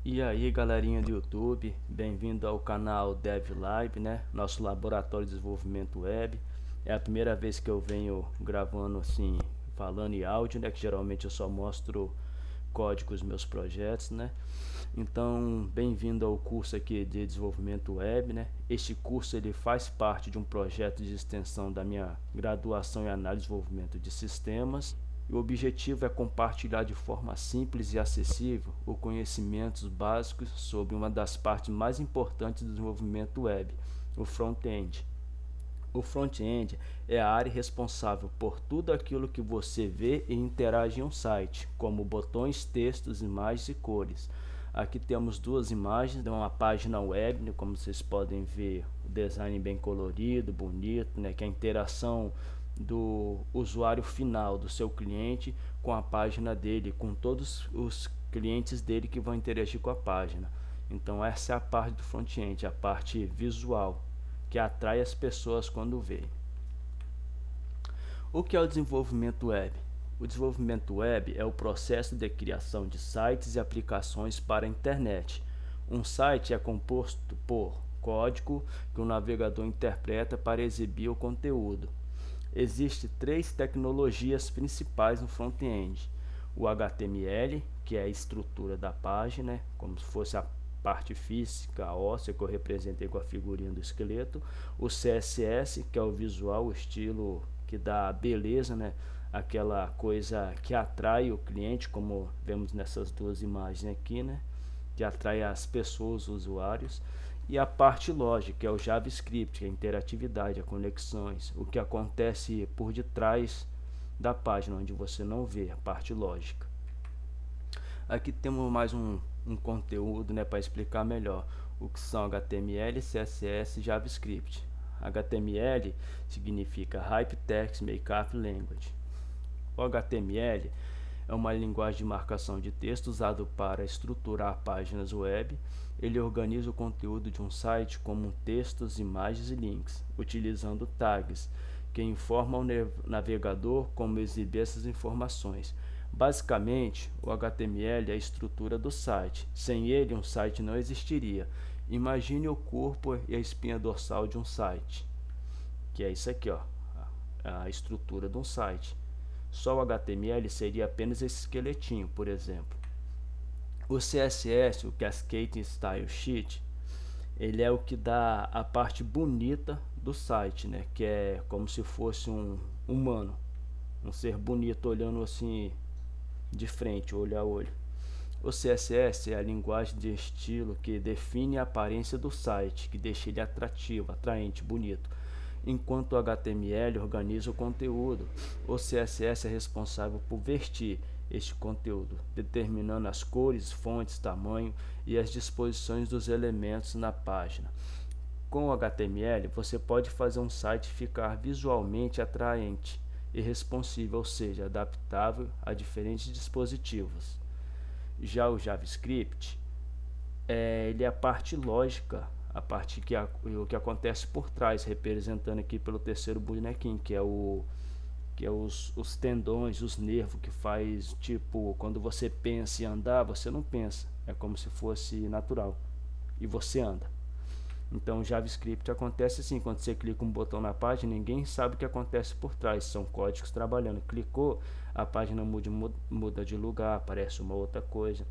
E aí, galerinha do YouTube, bem-vindo ao canal DevLive, né? Nosso laboratório de desenvolvimento web. É a primeira vez que eu venho gravando assim, falando em áudio, né? Que geralmente eu só mostro código dos meus projetos, né? Então, bem-vindo ao curso aqui de desenvolvimento web, né? Este curso ele faz parte de um projeto de extensão da minha graduação em análise e desenvolvimento de sistemas. E o objetivo é compartilhar de forma simples e acessível os conhecimentos básicos sobre uma das partes mais importantes do desenvolvimento web, o front-end. O front-end é a área responsável por tudo aquilo que você vê e interage em um site, como botões, textos, imagens e cores. Aqui temos duas imagens de uma página web, né, como vocês podem ver, o design bem colorido, bonito, né, que é a interação do usuário final, do seu cliente, com a página dele, com todos os clientes dele que vão interagir com a página. Então essa é a parte do front-end, a parte visual, que atrai as pessoas quando vê. O que é o desenvolvimento web? O desenvolvimento web é o processo de criação de sites e aplicações para a internet. Um site é composto por código que o navegador interpreta para exibir o conteúdo. Existem três tecnologias principais no front-end: o HTML, que é a estrutura da página, como se fosse a parte física, a óssea, que eu representei com a figurinha do esqueleto; o CSS, que é o visual, o estilo que dá beleza, né? Aquela coisa que atrai o cliente, como vemos nessas duas imagens aqui, né? Que atrai as pessoas, os usuários. E a parte lógica, que é o JavaScript, a interatividade, as conexões, o que acontece por detrás da página, onde você não vê a parte lógica. Aqui temos mais um conteúdo, né, para explicar melhor o que são HTML, CSS e JavaScript. HTML significa Hypertext Markup Language. O HTML é uma linguagem de marcação de texto usado para estruturar páginas web. Ele organiza o conteúdo de um site como textos, imagens e links, utilizando tags que informam ao navegador como exibir essas informações. Basicamente, o HTML é a estrutura do site. Sem ele, um site não existiria. Imagine o corpo e a espinha dorsal de um site, que é isso aqui, ó, a estrutura de um site. Só o HTML seria apenas esse esqueletinho, por exemplo. O CSS, o Cascade Style Sheet, ele é o que dá a parte bonita do site, né? Que é como se fosse um humano, um ser bonito olhando assim de frente, olho a olho. O CSS é a linguagem de estilo que define a aparência do site, que deixa ele atrativo, atraente, bonito. Enquanto o HTML organiza o conteúdo, o CSS é responsável por vestir este conteúdo, determinando as cores, fontes, tamanho e as disposições dos elementos na página. Com o HTML, você pode fazer um site ficar visualmente atraente e responsivo, ou seja, adaptável a diferentes dispositivos. Já o JavaScript, ele é a parte lógica, a parte o que acontece por trás, representando aqui pelo terceiro bonequinho, que é os tendões, os nervos, que faz, tipo, quando você pensa em andar, você não pensa, é como se fosse natural, e você anda. Então o JavaScript acontece assim, quando você clica um botão na página, ninguém sabe o que acontece por trás, são códigos trabalhando. Clicou, a página muda de lugar, aparece uma outra coisa.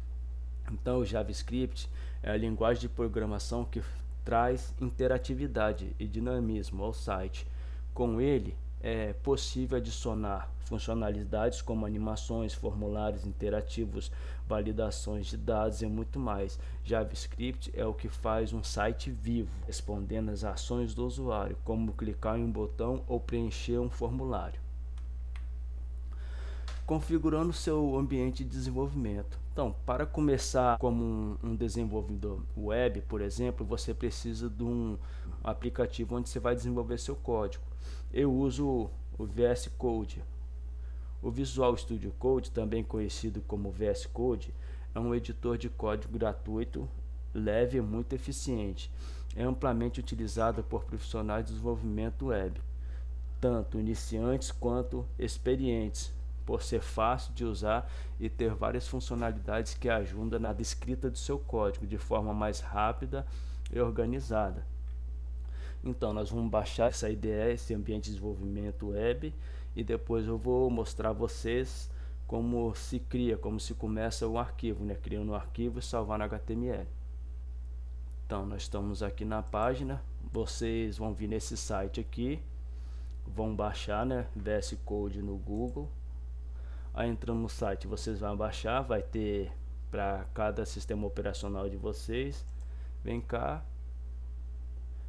Então o JavaScript é a linguagem de programação que traz interatividade e dinamismo ao site. Com ele é possível adicionar funcionalidades como animações, formulários interativos, validações de dados e muito mais. JavaScript é o que faz um site vivo, respondendo às ações do usuário, como clicar em um botão ou preencher um formulário. Configurando seu ambiente de desenvolvimento. Então, para começar como um desenvolvedor web, por exemplo, você precisa de um aplicativo onde você vai desenvolver seu código. Eu uso o VS Code. O Visual Studio Code, também conhecido como VS Code, é um editor de código gratuito, leve e muito eficiente. É amplamente utilizado por profissionais de desenvolvimento web, tanto iniciantes quanto experientes, por ser fácil de usar e ter várias funcionalidades que ajudam na escrita do seu código de forma mais rápida e organizada. Então nós vamos baixar essa IDE, esse ambiente de desenvolvimento web, e depois eu vou mostrar a vocês como se cria, como se começa um arquivo, né? Criando um arquivo e salvar no HTML. Então nós estamos aqui na página, vocês vão vir nesse site aqui, vão baixar, né, VS Code no Google. Aí entrando no site vocês vão baixar, vai ter para cada sistema operacional de vocês. Vem cá,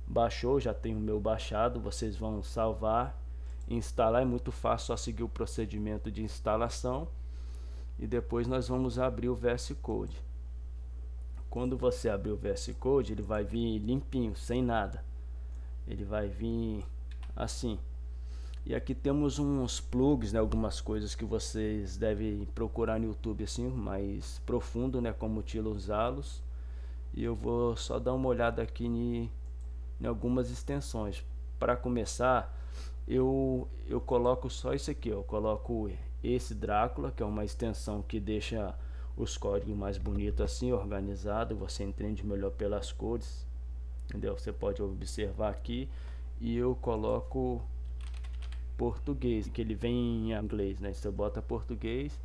baixou, já tem o meu baixado, vocês vão salvar, instalar, é muito fácil, só seguir o procedimento de instalação e depois nós vamos abrir o VS Code. Quando você abrir o VS Code, ele vai vir limpinho, sem nada, ele vai vir assim. E aqui temos uns plugs, né, algumas coisas que vocês devem procurar no YouTube assim, mais profundo, né, como utilizá-los. E eu vou só dar uma olhada aqui em algumas extensões. Para começar, eu coloco só isso aqui, eu coloco esse Drácula, que é uma extensão que deixa os códigos mais bonitos assim, organizado, você entende melhor pelas cores, entendeu? Você pode observar aqui. E eu coloco português, que ele vem em inglês, né? Você bota português,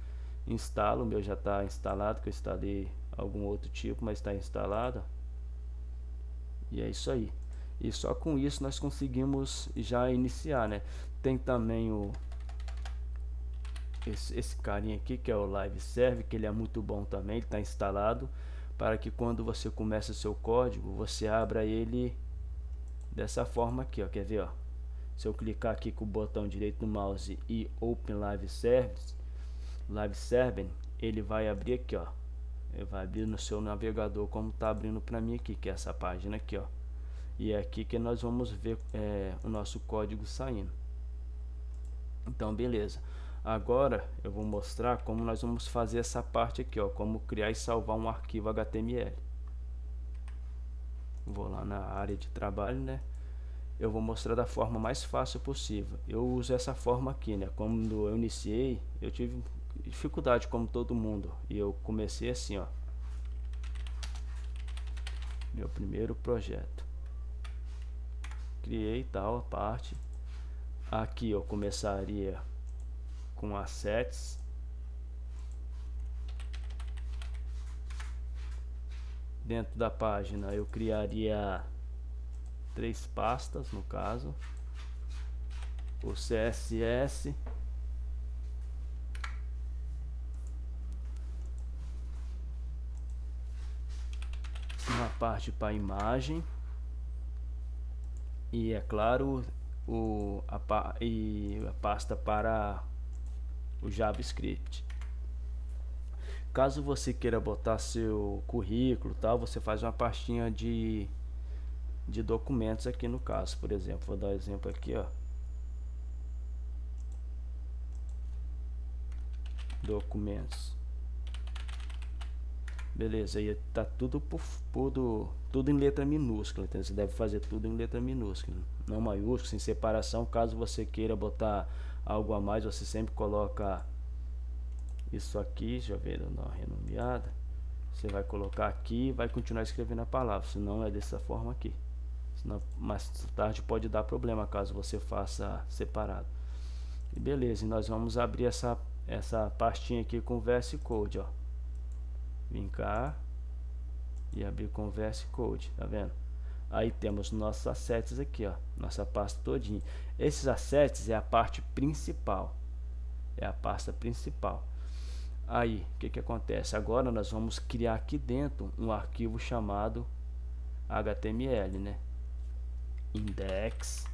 instala, o meu já está instalado, que eu instalei algum outro tipo, mas está instalado. E é isso aí. E só com isso nós conseguimos já iniciar, né? Tem também esse carinha aqui, que é o Live Serve, que ele é muito bom também, ele está instalado para que quando você começa o seu código, você abra ele dessa forma aqui, ó. Quer ver, ó? Se eu clicar aqui com o botão direito do mouse e Open Live Service, ele vai abrir aqui, ó. Ele vai abrir no seu navegador, como está abrindo para mim aqui, que é essa página aqui, ó. E é aqui que nós vamos ver o nosso código saindo. Então beleza, agora eu vou mostrar como nós vamos fazer essa parte aqui, ó, como criar e salvar um arquivo HTML. Vou lá na área de trabalho, né? Eu vou mostrar da forma mais fácil possível. Eu uso essa forma aqui, né? Quando eu iniciei, eu tive dificuldade como todo mundo, e eu comecei assim, ó, meu primeiro projeto. Criei tal a parte. Aqui eu começaria com assets. Dentro da página eu criaria 3 pastas, no caso, o CSS, uma parte para imagem e, é claro, a pasta para o JavaScript. Caso você queira botar seu currículo, tal, você faz uma pastinha de documentos aqui no caso. Por exemplo, vou dar um exemplo aqui, ó, documentos, beleza. Aí tá tudo tudo em letra minúscula, então você deve fazer tudo em letra minúscula, não maiúscula, sem separação. Caso você queira botar algo a mais, você sempre coloca isso aqui, deixa eu ver, dar uma renomeada, você vai colocar aqui e vai continuar escrevendo a palavra, senão é dessa forma aqui. Mais tarde pode dar problema caso você faça separado. E beleza, e nós vamos abrir essa pastinha aqui com VS Code, ó. Vem cá e abrir com VS Code, tá vendo? Aí temos nossos assets aqui, ó, nossa pasta todinha. Esses assets é a parte principal, é a pasta principal. Aí o que acontece? Agora nós vamos criar aqui dentro um arquivo chamado HTML, né? Index.html.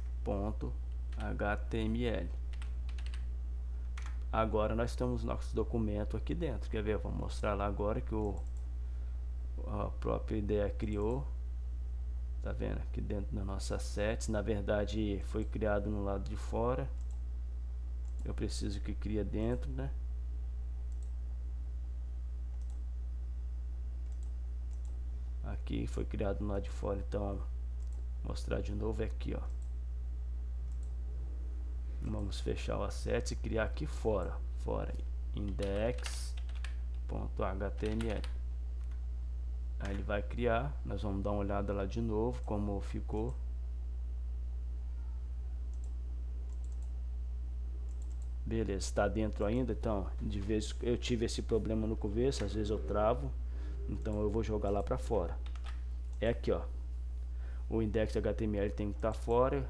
Agora nós temos nosso documento aqui dentro. Quer ver? Vou mostrar lá agora que a própria IDE criou. Tá vendo? Aqui dentro da nossa assets. Na verdade foi criado no lado de fora. Eu preciso que cria dentro, né? Aqui foi criado no lado de fora, então mostrar de novo aqui, ó. Vamos fechar o assets e criar aqui fora. fora index.html. Aí ele vai criar, nós vamos dar uma olhada lá de novo como ficou. Beleza, está dentro ainda. Então, de vez eu tive esse problema no começo, às vezes eu travo, então eu vou jogar lá para fora. É aqui, ó, o index.html tem que estar fora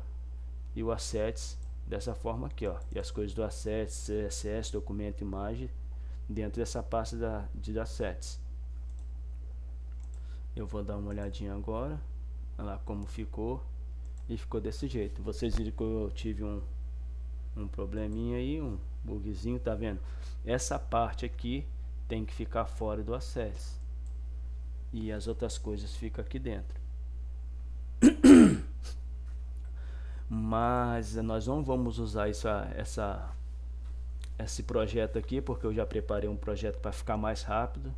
e o assets dessa forma aqui, ó, e as coisas do assets, CSS, documento, imagem dentro dessa pasta de assets. Eu vou dar uma olhadinha agora, olha lá como ficou, e ficou desse jeito. Vocês viram que eu tive um probleminha aí, um bugzinho, tá vendo? Essa parte aqui tem que ficar fora do acesso e as outras coisas ficam aqui dentro. Mas nós não vamos usar esse projeto aqui, porque eu já preparei um projeto para ficar mais rápido,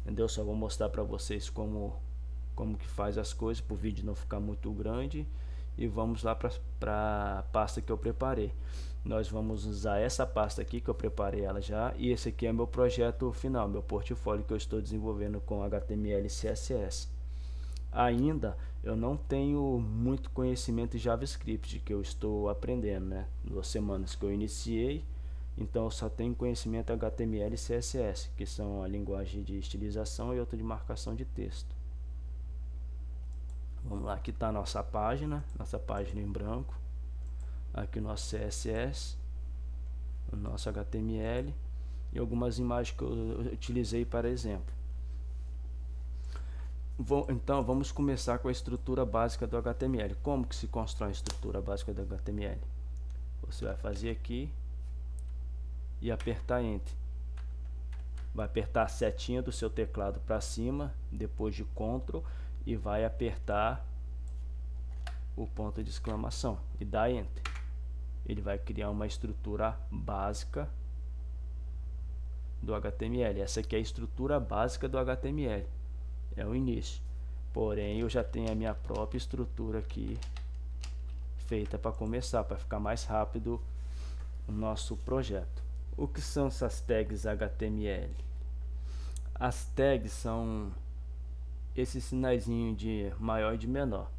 entendeu? Só vou mostrar para vocês como que faz as coisas, para o vídeo não ficar muito grande. E vamos lá para a pasta que eu preparei. Nós vamos usar essa pasta aqui que eu preparei ela já, e esse aqui é meu projeto final, meu portfólio que eu estou desenvolvendo com HTML e CSS. Ainda eu não tenho muito conhecimento em JavaScript, que eu estou aprendendo, né? 2 semanas que eu iniciei, então eu só tenho conhecimento HTML e CSS, que são a linguagem de estilização e outra de marcação de texto. Vamos lá, aqui está a nossa página em branco, aqui o nosso CSS, o nosso HTML e algumas imagens que eu utilizei para exemplo. Então vamos começar com a estrutura básica do HTML. Como que se constrói a estrutura básica do HTML? Você vai fazer aqui e apertar Enter. Vai apertar a setinha do seu teclado para cima, depois de Ctrl, e vai apertar o ponto de exclamação e dá Enter. Ele vai criar uma estrutura básica do HTML. Essa aqui é a estrutura básica do HTML, é o início. Porém, eu já tenho a minha própria estrutura aqui feita para começar, para ficar mais rápido o nosso projeto. O que são essas tags HTML? As tags são esse sinaizinho de maior e de menor.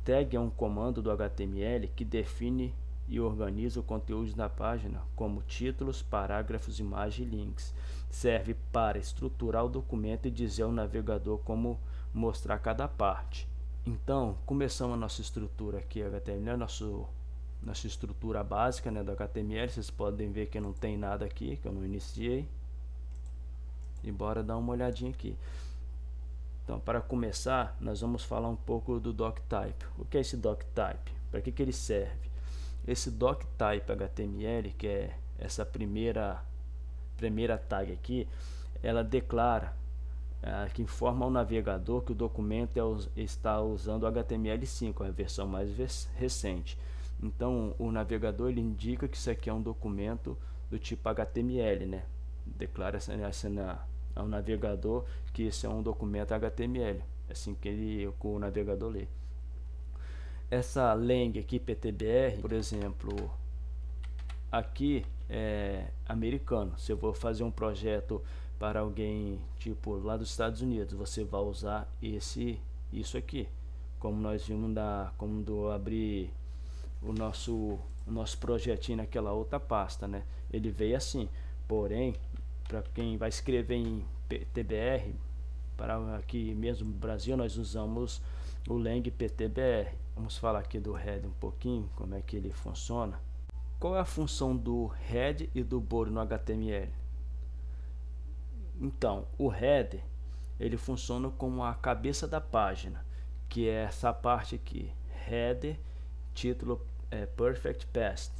Tag é um comando do HTML que define e organiza o conteúdo da página, como títulos, parágrafos, imagem e links. Serve para estruturar o documento e dizer ao navegador como mostrar cada parte. Então, começamos a nossa estrutura aqui, HTML, nossa estrutura básica, né, do HTML. Vocês podem ver que não tem nada aqui, que eu não iniciei. E bora dar uma olhadinha aqui. Então, para começar, nós vamos falar um pouco do doctype. O que é esse doctype? Para que ele serve? Esse doctype HTML, que é essa primeira tag aqui, ela declara, que informa ao navegador que o documento está usando o HTML5, a versão mais recente. Então, o navegador ele indica que isso aqui é um documento do tipo HTML, né? Declara ao navegador que esse é um documento HTML, assim que o navegador lê. Essa lang aqui, PTBR, por exemplo, aqui é americano. Se eu vou fazer um projeto para alguém tipo lá dos Estados Unidos, você vai usar isso aqui, como nós vimos quando eu abri o nosso projetinho naquela outra pasta, né? Ele veio assim. Porém, para quem vai escrever em PTBR, para aqui mesmo no Brasil, nós usamos o lang PTBR. Vamos falar aqui do head um pouquinho, como é que ele funciona. Qual é a função do head e do body no HTML? Então, o header ele funciona como a cabeça da página, que é essa parte aqui, header, título, perfect past.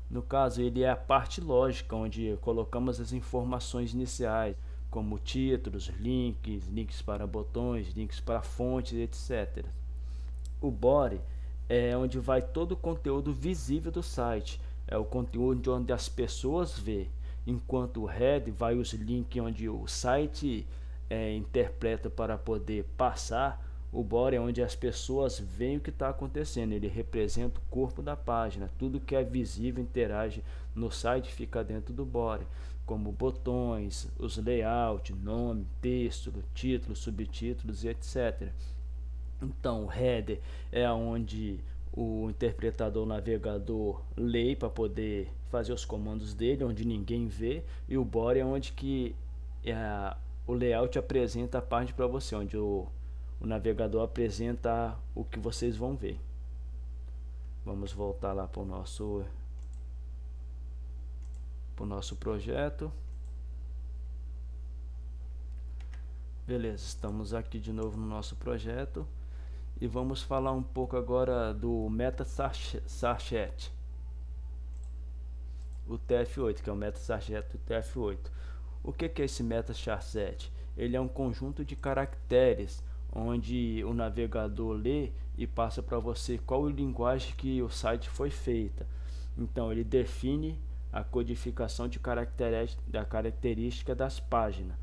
No caso, ele é a parte lógica, onde colocamos as informações iniciais, como títulos, links para botões, links para fontes, etc. O body é onde vai todo o conteúdo visível do site, é o conteúdo onde as pessoas vê, enquanto o head vai os links onde o site interpreta para poder passar O body é onde as pessoas veem o que está acontecendo, ele representa o corpo da página, tudo que é visível interage no site fica dentro do body, como botões, os layouts, nome, texto, títulos, subtítulos e etc. Então o header é onde o interpretador, o navegador lê para poder fazer os comandos dele, onde ninguém vê, e o body é onde que o layout apresenta a parte para você, onde o navegador apresenta o que vocês vão ver. Vamos voltar lá para o nosso projeto. Beleza, estamos aqui de novo no nosso projeto e vamos falar um pouco agora do MetaSarchet, o TF8, que é o MetaSarchet do TF8. O que é esse MetaSarchet? Ele é um conjunto de caracteres onde o navegador lê e passa para você qual linguagem que o site foi feita. Então ele define a codificação de característica das páginas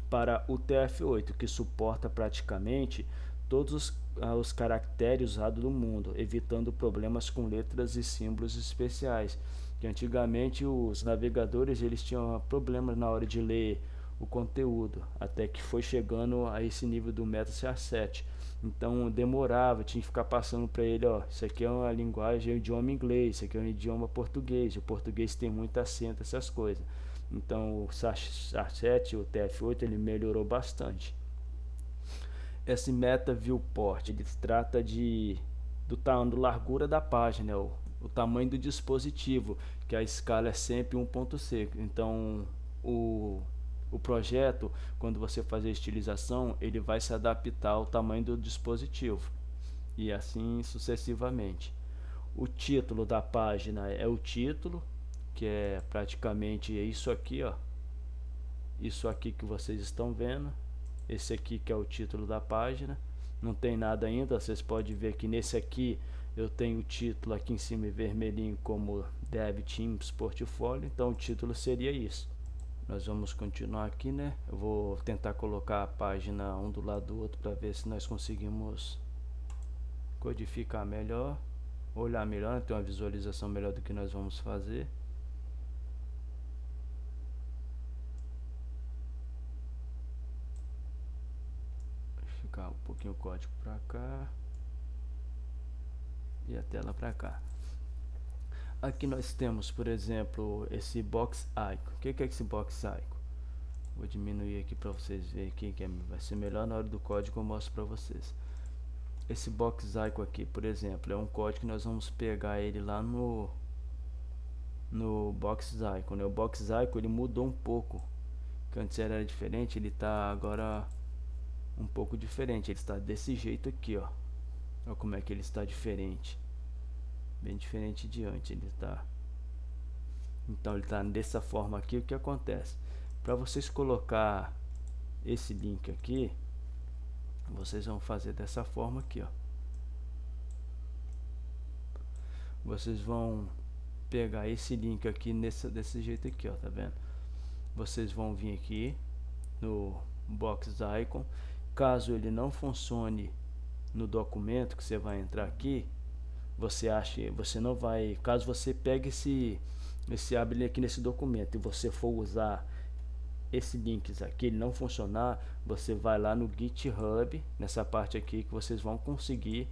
para o TF8, que suporta praticamente todos os caracteres usados no mundo, evitando problemas com letras e símbolos especiais, que antigamente os navegadores eles tinham problemas na hora de ler o conteúdo, até que foi chegando a esse nível do MetaSarchet. Então demorava, tinha que ficar passando para ele, ó, isso aqui é uma linguagem, é um idioma inglês, isso aqui é um idioma português, o português tem muito acento, essas coisas. Então o Sarchet, o TF8, ele melhorou bastante. Esse Meta Viewport, ele trata do tamanho, largura da página, o tamanho do dispositivo, que a escala é sempre 1.6. Então o projeto, quando você fazer a estilização, ele vai se adaptar ao tamanho do dispositivo e assim sucessivamente. O título da página é o título, que é praticamente isso aqui, ó, isso aqui que vocês estão vendo, esse aqui que é o título da página. Não tem nada ainda, vocês podem ver que nesse aqui eu tenho o título aqui em cima em vermelhinho como Dev Teams Portfólio, então o título seria isso. Nós vamos continuar aqui, né? Eu vou tentar colocar a página um do lado do outro para ver se nós conseguimos codificar melhor, olhar melhor, ter uma visualização melhor do que nós vamos fazer. Vou ficar um pouquinho o código para cá e a tela para cá. Aqui nós temos, por exemplo, esse box icon. O que é esse box icon? Vou diminuir aqui para vocês verem aqui, que vai ser melhor na hora do código eu mostro para vocês. Esse box icon aqui, por exemplo, é um código que nós vamos pegar ele lá no box icon, né? O box icon ele mudou um pouco, que antes era diferente, ele está agora um pouco diferente. Ele está desse jeito aqui, ó. Olha como é que ele está diferente. Bem diferente de antes ele tá. Então ele tá dessa forma aqui. O que acontece? Para vocês colocar esse link aqui, vocês vão fazer dessa forma aqui, ó. Vocês vão pegar esse link aqui desse jeito aqui, ó, tá vendo? Vocês vão vir aqui no box icon. Caso ele não funcione no documento que você vai entrar aqui, você não vai, caso você pegue esse abre aqui nesse documento e você for usar esse link aqui, ele não funcionar, você vai lá no GitHub, nessa parte aqui que vocês vão conseguir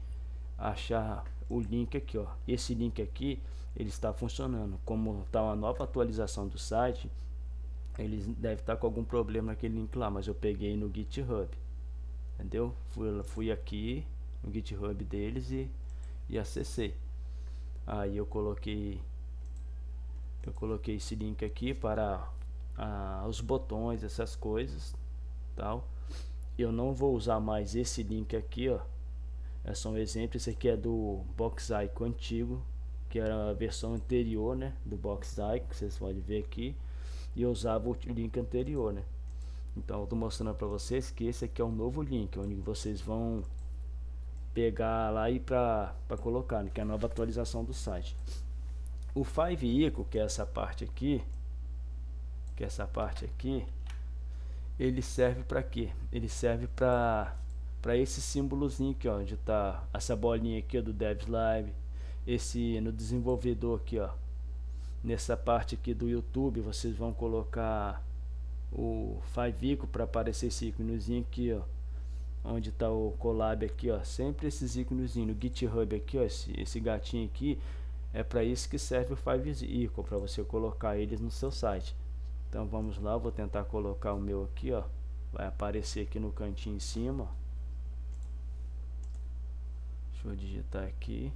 achar o link aqui, ó. Esse link aqui, ele está funcionando. Como está uma nova atualização do site, ele deve estar com algum problema naquele link lá, mas eu peguei no GitHub, entendeu? Fui aqui no GitHub deles e acessei. Aí eu coloquei esse link aqui para os botões, essas coisas, tal. Eu não vou usar mais esse link aqui, ó. É só um exemplo. Esse aqui é do box icon antigo, que era a versão anterior, né, do box icon, que vocês podem ver aqui. E eu usava o link anterior, né. Então eu tô mostrando para vocês que esse aqui é um novo link, onde vocês vão pegar lá e para colocar, né, que é a nova atualização do site. O 5 que é essa parte aqui, ele serve para quê? Ele serve para para esse símbolozinho aqui, ó, onde está essa bolinha aqui, ó, do Devs Live, esse no desenvolvedor aqui, ó, nessa parte aqui do YouTube, vocês vão colocar o Fivevico para aparecer esse íconezinho aqui, ó, onde está o collab aqui, ó, sempre esses íconezinhos no GitHub aqui, ó, esse gatinho aqui, é para isso que serve o Fivevico, para você colocar eles no seu site. Então vamos lá, vou tentar colocar o meu aqui, ó, vai aparecer aqui no cantinho em cima, ó. Deixa eu digitar aqui.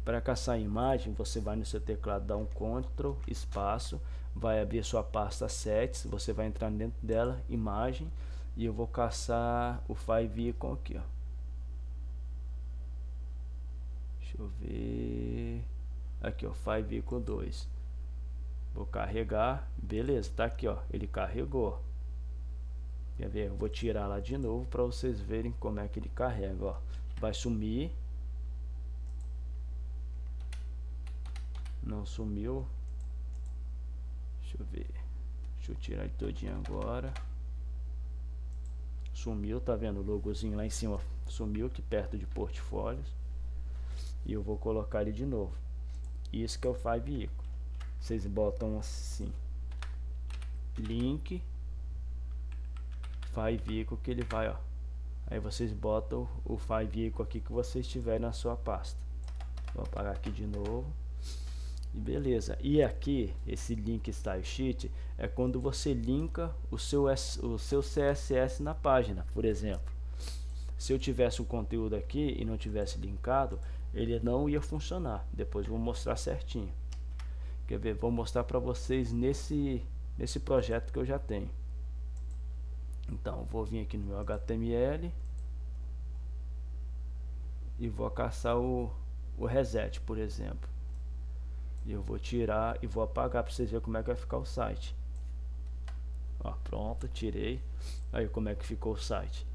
Para caçar a imagem, você vai no seu teclado, dá um Ctrl, espaço, vai abrir sua pasta Assets, você vai entrar dentro dela, imagem, e eu vou caçar o Fivevico aqui, ó. Deixa eu ver, aqui, ó, Fivevico 2. Vou carregar, beleza, tá aqui, ó, ele carregou. Quer ver? Eu vou tirar lá de novo para vocês verem como é que ele carrega, ó. Vai sumir. Não sumiu. Deixa eu ver. Deixa eu tirar ele todinho agora. Sumiu, tá vendo o logozinho lá em cima? Sumiu aqui perto de portfólios. E eu vou colocar ele de novo. Isso que é o Fivevico. Vocês botam assim, link Fivevico, que ele vai, ó. Aí vocês botam o Fivevico aqui que vocês tiverem na sua pasta. Vou apagar aqui de novo. E beleza. E aqui, esse link style sheet é quando você linka o seu CSS na página. Por exemplo, se eu tivesse um conteúdo aqui e não tivesse linkado, ele não ia funcionar. Depois eu vou mostrar certinho. Quer ver? Vou mostrar para vocês nesse projeto que eu já tenho. Então, vou vir aqui no meu HTML e vou caçar o reset, por exemplo. E eu vou tirar e vou apagar para vocês verem como é que vai ficar o site. Ó, pronto, tirei. Aí como é que ficou o site.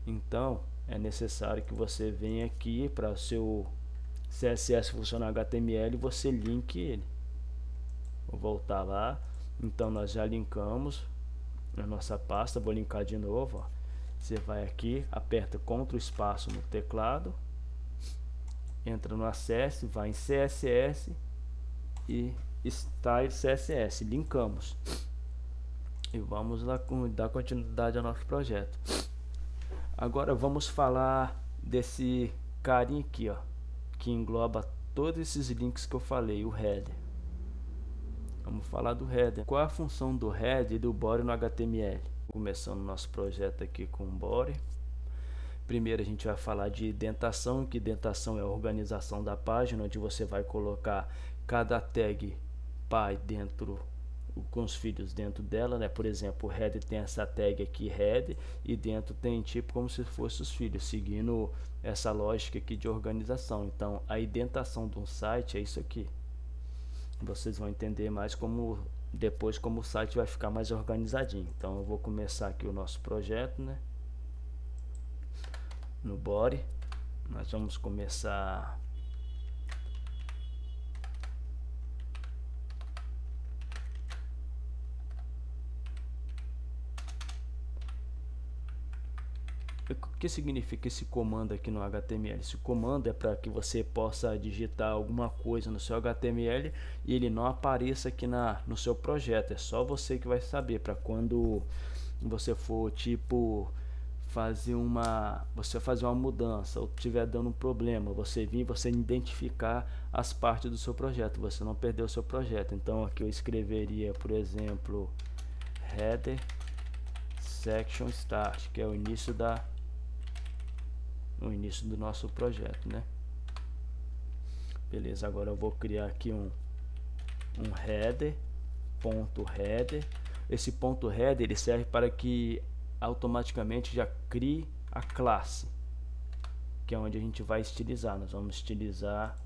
Então, é necessário que você venha aqui para o seu CSS funcionar HTML e você linke ele. Vou voltar lá. Então nós já linkamos na nossa pasta. Vou linkar de novo, ó. Você vai aqui, aperta Ctrl espaço no teclado, entra no Access, vai em CSS e Style CSS, linkamos. E vamos lá dar continuidade ao nosso projeto. Agora vamos falar desse carinha aqui, ó, que engloba todos esses links que eu falei, o header. Vamos falar do header. Qual a função do header e do body no HTML? Começando o nosso projeto aqui com o body. Primeiro a gente vai falar de indentação, que indentação é a organização da página, onde você vai colocar cada tag pai dentro, com os filhos dentro dela, né? Por exemplo, o header tem essa tag aqui, header, e dentro tem tipo como se fosse os filhos, seguindo essa lógica aqui de organização. Então a indentação de um site é isso aqui. Vocês vão entender mais depois como o site vai ficar mais organizadinho. Então eu vou começar aqui o nosso projeto, né? No body nós vamos começar o que significa esse comando aqui no HTML? Esse comando é para que você possa digitar alguma coisa no seu HTML e ele não apareça aqui no seu projeto. É só você que vai saber, para quando você for tipo fazer uma mudança ou tiver dando um problema, você vir, você identificar as partes do seu projeto, você não perder o seu projeto. Então aqui eu escreveria, por exemplo, header section start, que é o início do nosso projeto, né? Beleza, agora eu vou criar aqui um header, ponto header. Esse ponto header ele serve para que automaticamente já crie a classe, que é onde a gente vai estilizar. Nós vamos estilizar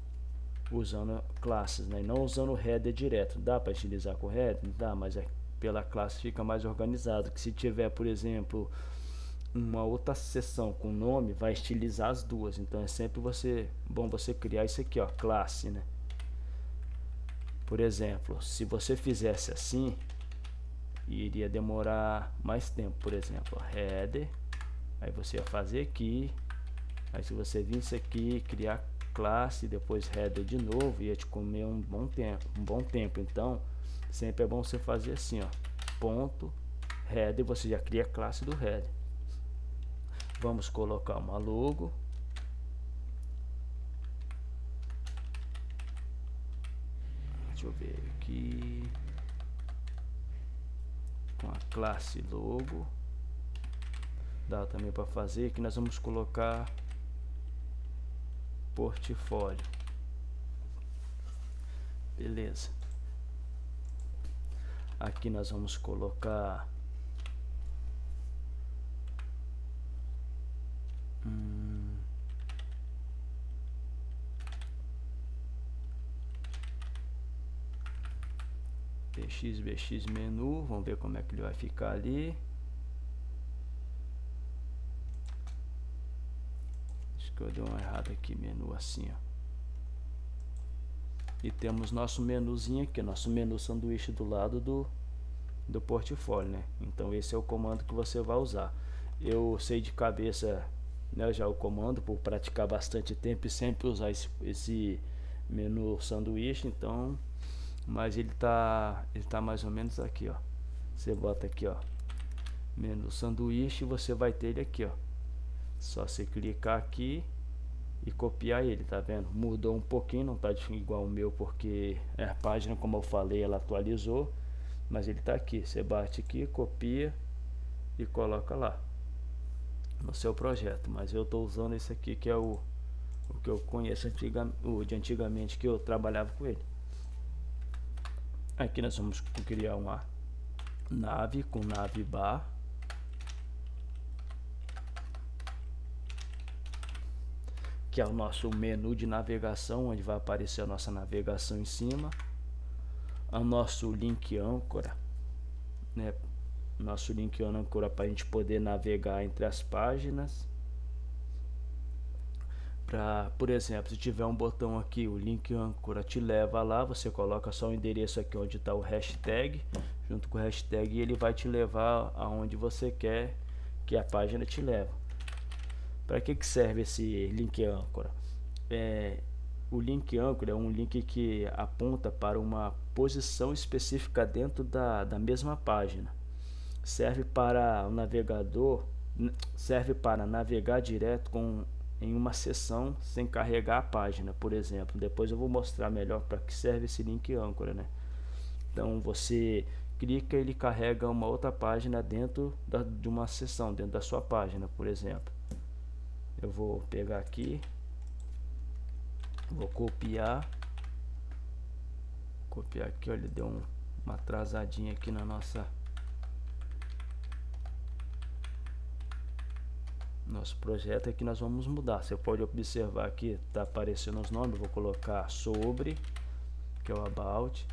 usando classes, né? E não usando o header direto. Dá para estilizar com o header? Dá, mas pela classe fica mais organizado. Que se tiver, por exemplo, uma outra seção com nome, vai estilizar as duas. Então é sempre bom você criar isso aqui, ó, classe, né? Por exemplo, se você fizesse assim, iria demorar mais tempo. Por exemplo, header, Aí você ia fazer aqui, aí se você visse aqui, criar classe, depois header de novo, ia te comer um bom tempo. Então sempre é bom você fazer assim, ó, ponto header, você já cria a classe do header. Vamos colocar uma logo. Deixa eu ver aqui, com a classe logo. Dá também para fazer que nós vamos colocar portfólio. Beleza. Aqui nós vamos colocar bx menu, vamos ver como é que ele vai ficar ali. Acho que eu dei uma errada aqui, menu assim, ó. E temos nosso menuzinho aqui, nosso menu sanduíche do lado do portfólio, né? Então esse é o comando que você vai usar. Eu sei de cabeça, né, já o comando por praticar bastante tempo e sempre usar esse menu sanduíche, então, mas ele tá mais ou menos aqui, ó. Você bota aqui, ó, menu sanduíche, você vai ter ele aqui, ó. Só você clicar aqui e copiar ele, tá vendo? Mudou um pouquinho, não tá igual o meu porque a página, como eu falei, ela atualizou, mas ele tá aqui. Você bate aqui, copia e coloca lá no seu projeto. Mas eu tô usando esse aqui que é o que eu conheço de antigamente, que eu trabalhava com ele. Aqui nós vamos criar uma nave com navbar. Que é o nosso menu de navegação, onde vai aparecer a nossa navegação em cima. O nosso link âncora, né? Nosso link âncora para a gente poder navegar entre as páginas. Por exemplo, se tiver um botão aqui, o link âncora te leva lá, você coloca só o endereço aqui onde está o hashtag, junto com o hashtag, e ele vai te levar aonde você quer que a página te leve. Para que serve esse link âncora? O link âncora é um link que aponta para uma posição específica dentro da mesma página. Serve para o navegador, serve para navegar direto em uma seção sem carregar a página, por exemplo. Depois eu vou mostrar melhor para que serve esse link âncora, né? Então você clica, ele carrega uma outra página dentro de uma seção, dentro da sua página, por exemplo. Eu vou pegar aqui, vou copiar aqui, olha, deu uma atrasadinha aqui na nosso projeto. Aqui nós vamos mudar. Você pode observar aqui, tá aparecendo os nomes. Eu vou colocar sobre, que é o about,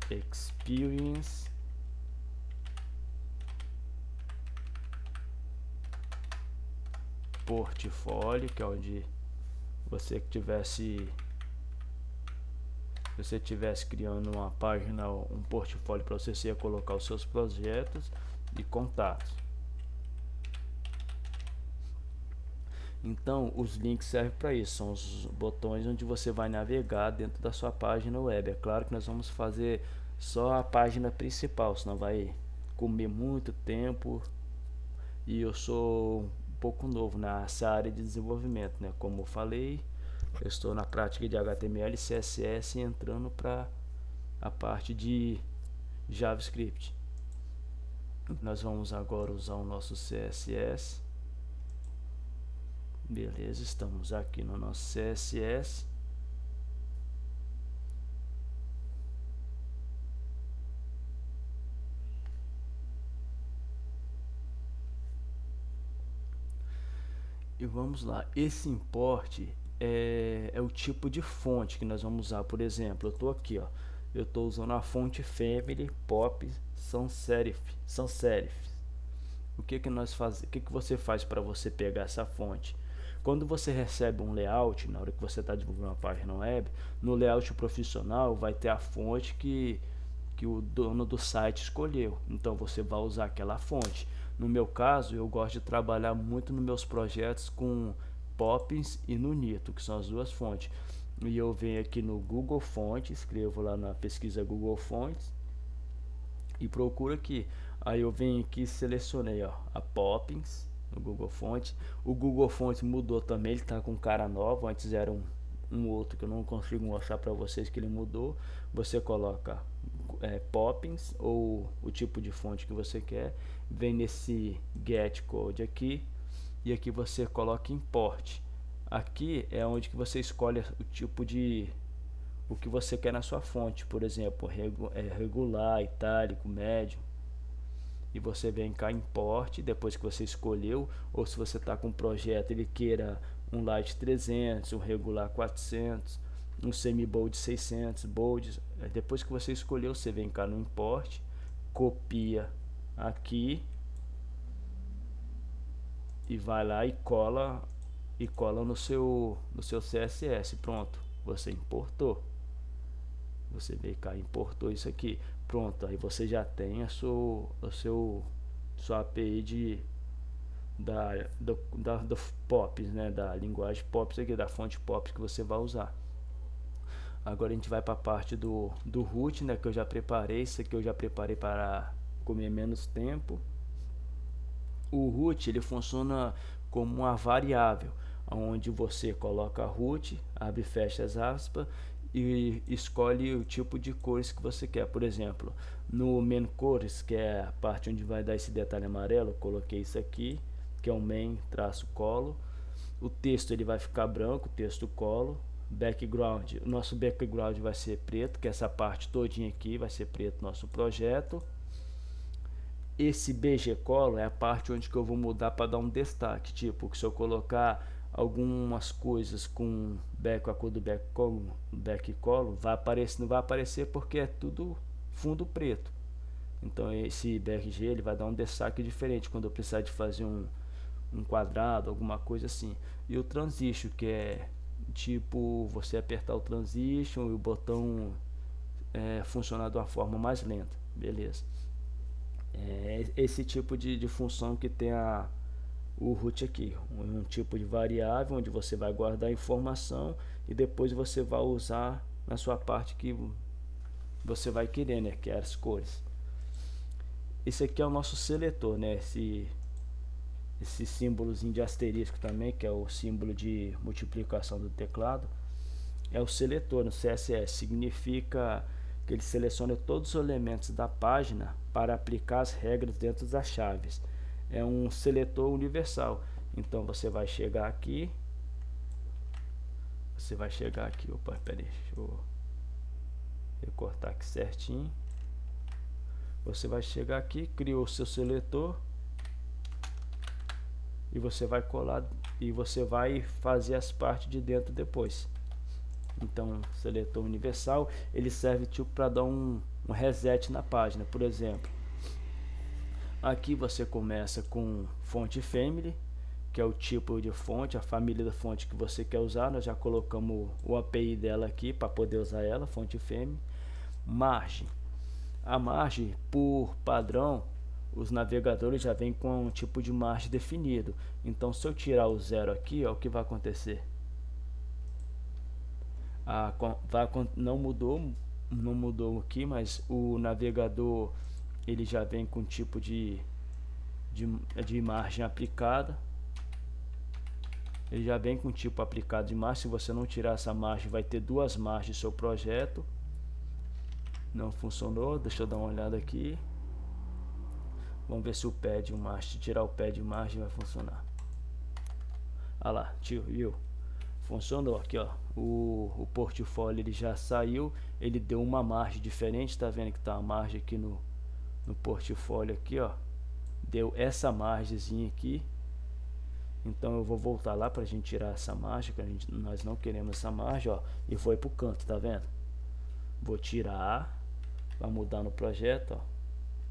experience, portfólio, que é onde você tivesse criando uma página, um portfólio para você colocar os seus projetos e contatos. Então os links servem para isso, são os botões onde você vai navegar dentro da sua página web. É claro que nós vamos fazer só a página principal, senão vai comer muito tempo, e eu sou um pouco novo nessa área de desenvolvimento, né? Como eu falei, eu estou na prática de HTML e CSS, entrando para a parte de JavaScript. Nós vamos agora usar o nosso CSS. Beleza, estamos aqui no nosso CSS. E vamos lá, esse import é o tipo de fonte que nós vamos usar. Por exemplo, eu estou aqui, ó, eu estou usando a fonte Family Pop Sans Serif. O que você faz para você pegar essa fonte? Quando você recebe um layout, na hora que você está desenvolvendo uma página web, no layout profissional vai ter a fonte que o dono do site escolheu. Então você vai usar aquela fonte. No meu caso, eu gosto de trabalhar muito nos meus projetos com Poppins e no Nitro, que são as duas fontes. E eu venho aqui no Google Fontes, escrevo lá na pesquisa Google Fontes e procuro aqui. Aí eu venho aqui e selecionei, ó, a Poppins no Google Fontes. O Google Fontes mudou também, ele tá com cara nova. Antes era um outro que eu não consigo mostrar para vocês que ele mudou. Você coloca Poppins ou o tipo de fonte que você quer, vem nesse Get Code aqui e aqui você coloca Import. Aqui é onde que você escolhe o tipo de o que você quer na sua fonte, por exemplo, regular, itálico, médio. E você vem cá Import, depois que você escolheu, ou se você está com um projeto, ele queira um Light 300, um regular 400, um semi-bold 600, bold. Depois que você escolheu, você vem cá no Import, copia aqui e vai lá e cola no seu CSS. Pronto, você importou. Você veio cá e importou isso aqui. Pronto, aí você já tem sua API do Pops, né, da linguagem Pops aqui, da fonte Pops que você vai usar. Agora a gente vai para a parte do root, né, que eu já preparei. Isso aqui eu já preparei para comer menos tempo. O root ele funciona como uma variável, onde você coloca root, abre e fecha as aspas e escolhe o tipo de cores que você quer. Por exemplo, no main cores, que é a parte onde vai dar esse detalhe amarelo, eu coloquei isso aqui, que é o main traço colo. O texto ele vai ficar branco, texto colo. Background, o nosso background vai ser preto, que essa parte todinha aqui vai ser preto nosso projeto. Esse BG Color é a parte onde que eu vou mudar para dar um destaque, tipo, que se eu colocar algumas coisas com a cor do back color, não vai aparecer porque é tudo fundo preto. Então esse BRG ele vai dar um destaque diferente quando eu precisar de fazer um quadrado, alguma coisa assim. E o transition, que é tipo você apertar o transition e o botão funcionar de uma forma mais lenta, beleza. Esse tipo de função que tem o root aqui, um tipo de variável onde você vai guardar a informação e depois você vai usar na sua parte que você vai querer, né, que é as cores. Esse aqui é o nosso seletor, né, esse símbolozinho de asterisco também, que é o símbolo de multiplicação do teclado, é o seletor no CSS. Significa que ele seleciona todos os elementos da página para aplicar as regras dentro das chaves. É um seletor universal. Então você vai chegar aqui, opa, peraí, deixa eu recortar aqui certinho. Você vai chegar aqui, criou o seu seletor e você vai colar e você vai fazer as partes de dentro depois. Então, seletor universal, ele serve tipo para dar um reset na página. Por exemplo, aqui você começa com fonte family, que é o tipo de fonte, a família da fonte que você quer usar. Nós já colocamos o API dela aqui para poder usar ela, fonte family. Margem, a margem por padrão, os navegadores já vêm com um tipo de margem definido. Então, se eu tirar o 0 aqui, ó, o que vai acontecer? Não mudou aqui, mas o navegador ele já vem com tipo de margem aplicada. Ele já vem com tipo aplicado de margem. Se você não tirar essa margem, vai ter duas margens do seu projeto. Não funcionou. Deixa eu dar uma olhada aqui. Vamos ver se o pad de margem, se tirar o pad de margem, vai funcionar. Ah lá, tio, viu? Funcionou aqui, ó. O portfólio ele já saiu, ele deu uma margem diferente, tá vendo que tá a margem aqui no portfólio aqui, ó. Deu essa margemzinha aqui. Então eu vou voltar lá pra gente tirar essa margem, que nós não queremos essa margem, ó, e foi pro canto, tá vendo? Vou tirar, vai mudar no projeto, ó,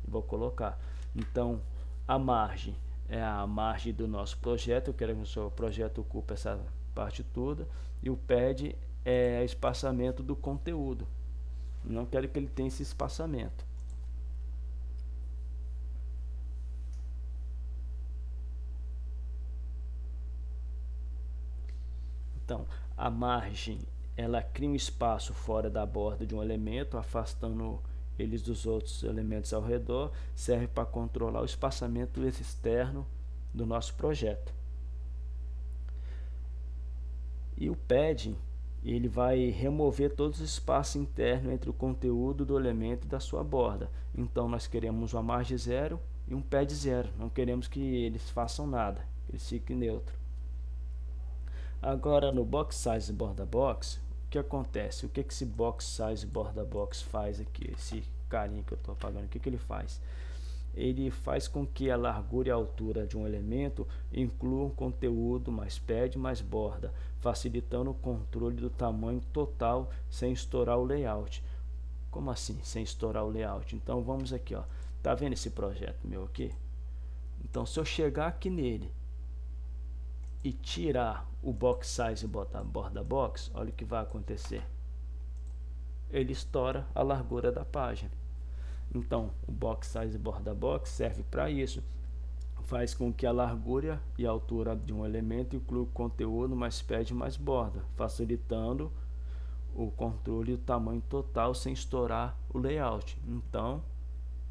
e vou colocar. Então a margem é a margem do nosso projeto. Eu quero que o seu projeto ocupe essa parte toda, e o pad é espaçamento do conteúdo. Não quero que ele tenha esse espaçamento. Então, a margem, ela cria um espaço fora da borda de um elemento, afastando eles dos outros elementos ao redor, serve para controlar o espaçamento externo do nosso projeto. E o padding, ele vai remover todos os espaços internos entre o conteúdo do elemento e da sua borda. Então nós queremos uma margem zero e um pad zero, não queremos que eles façam nada, que eles fiquem neutro. Agora no box size borda box, o que acontece? O que esse box size borda box faz aqui? Esse carinha que eu estou apagando, o que ele faz? Ele faz com que a largura e a altura de um elemento incluam conteúdo mais pad mais borda, facilitando o controle do tamanho total sem estourar o layout. Como assim, sem estourar o layout? Então vamos aqui, ó. Tá vendo esse projeto meu aqui? Então se eu chegar aqui nele e tirar o box size e botar borda box, olha o que vai acontecer. Ele estoura a largura da página. Então, o box size e borda box serve para isso. Faz com que a largura e a altura de um elemento inclua o conteúdo mais pad mais borda, facilitando o controle do tamanho total sem estourar o layout. Então,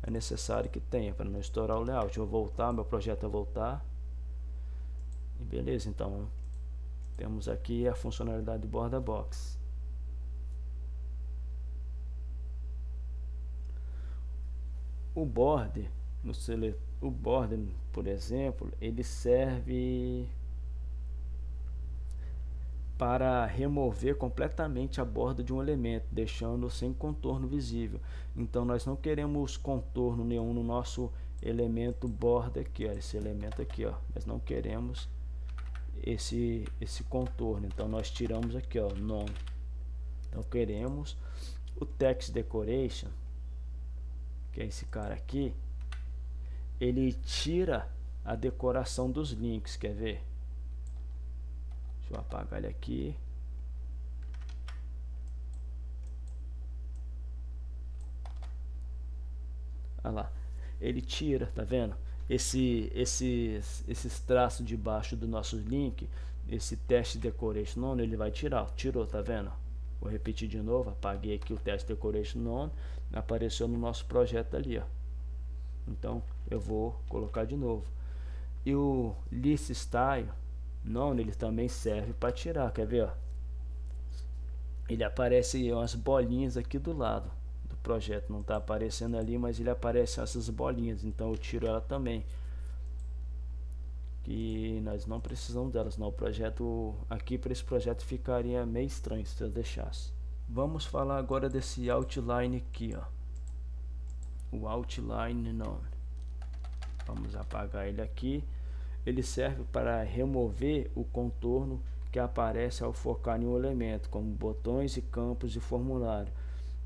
é necessário que tenha para não estourar o layout. Eu vou voltar, meu projeto vai voltar. E beleza, então temos aqui a funcionalidade do borda box. O border, por exemplo, ele serve para remover completamente a borda de um elemento, deixando sem contorno visível. Então nós não queremos contorno nenhum no nosso elemento borda aqui, ó, esse elemento aqui, ó. Nós não queremos esse contorno. Então nós tiramos aqui, ó, none. Então queremos o text decoration, que é esse cara aqui. Ele tira a decoração dos links, quer ver? Deixa eu apagar ele aqui. Olha lá, ele tira, tá vendo? Esses traços debaixo do nosso link, esse teste decoration none, ele vai tirar. Tirou, tá vendo? Vou repetir de novo, apaguei aqui o teste decoration none, apareceu no nosso projeto ali, ó. Então eu vou colocar de novo. E o list style none, ele também serve para tirar, quer ver, ó? Ele aparece umas bolinhas aqui do lado do projeto, não está aparecendo ali, mas ele aparece essas bolinhas, então eu tiro ela também, que nós não precisamos delas, senão o projeto aqui, para esse projeto, ficaria meio estranho se eu deixasse. Vamos falar agora desse outline aqui, ó, o outline none. Vamos apagar ele aqui. Ele serve para remover o contorno que aparece ao focar em um elemento, como botões e campos de formulário.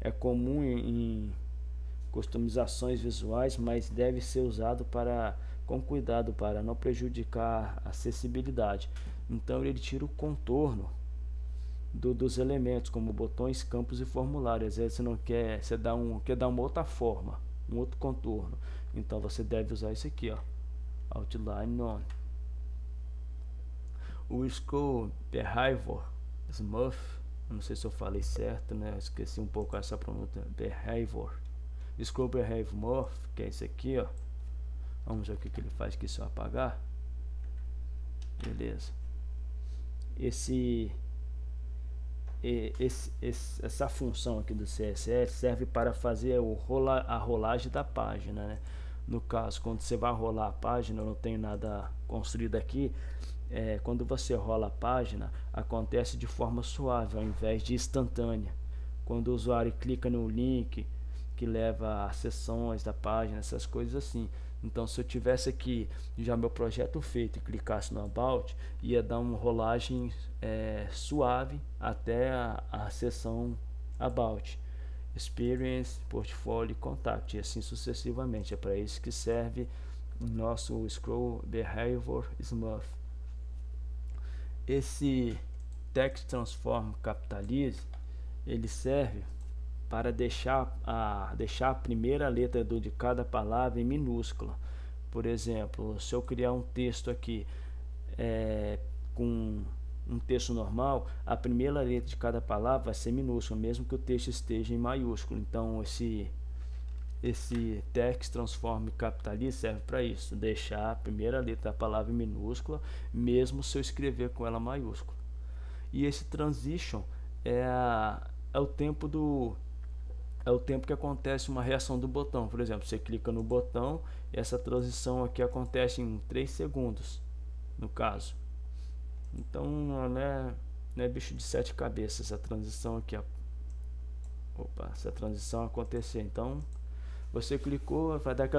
É comum em customizações visuais, mas deve ser usado com cuidado para não prejudicar a acessibilidade. Então ele tira o contorno dos elementos, como botões, campos e formulários. Às vezes você não quer, quer dar uma outra forma, um outro contorno. Então você deve usar isso aqui, ó, outline none. O Scroll Behavior Smooth, não sei se eu falei certo, né? Esqueci um pouco essa pronúncia. Behavior. Scroll Behavior Smooth, que é esse aqui, ó. Vamos ver o que ele faz aqui se eu apagar. Beleza. Essa função aqui do CSS serve para fazer a rolagem da página, né? No caso, quando você vai rolar a página, eu não tenho nada construído aqui. Quando você rola a página, acontece de forma suave ao invés de instantânea. Quando o usuário clica no link que leva a seções da página, essas coisas assim. Então se eu tivesse aqui já meu projeto feito e clicasse no About, ia dar uma rolagem suave até a seção About, Experience, Portfolio, Contact, e assim sucessivamente. É para isso que serve o nosso Scroll Behavior Smooth. Esse Text Transform Capitalize, ele serve para deixar a primeira letra de cada palavra em minúscula. Por exemplo, se eu criar um texto aqui com um texto normal, a primeira letra de cada palavra vai ser minúscula, mesmo que o texto esteja em maiúsculo. Então esse text transform capitalista serve para isso, deixar a primeira letra da palavra em minúscula, mesmo se eu escrever com ela maiúscula. E esse transition é o tempo que acontece uma reação do botão. Por exemplo, você clica no botão e essa transição aqui acontece em 3 segundos, no caso. Então não é bicho de 7 cabeças essa transição aqui. Essa transição acontecer. Então você clicou, vai dar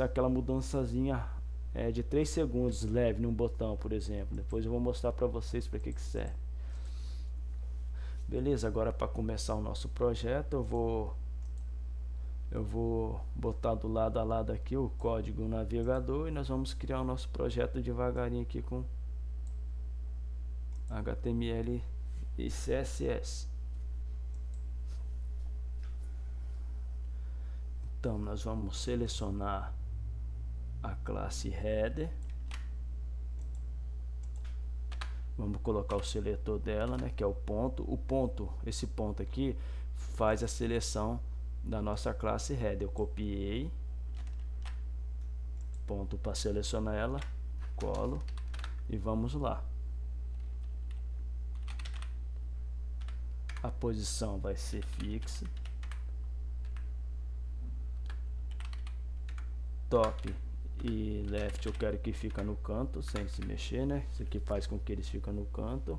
aquela mudançazinha de 3 segundos leve num botão, por exemplo. Depois eu vou mostrar para vocês para que serve. Beleza, agora para começar o nosso projeto eu vou botar do lado a lado aqui o código navegador e nós vamos criar o nosso projeto devagarinho aqui com HTML e CSS. Então nós vamos selecionar a classe header. Vamos colocar o seletor dela, né, que é o ponto. Esse ponto aqui faz a seleção da nossa classe header. Eu copiei ponto para selecionar ela, colo e vamos lá. A posição vai ser fixa. Top e left eu quero que fica no canto sem se mexer, né? Isso aqui faz com que eles fiquem no canto.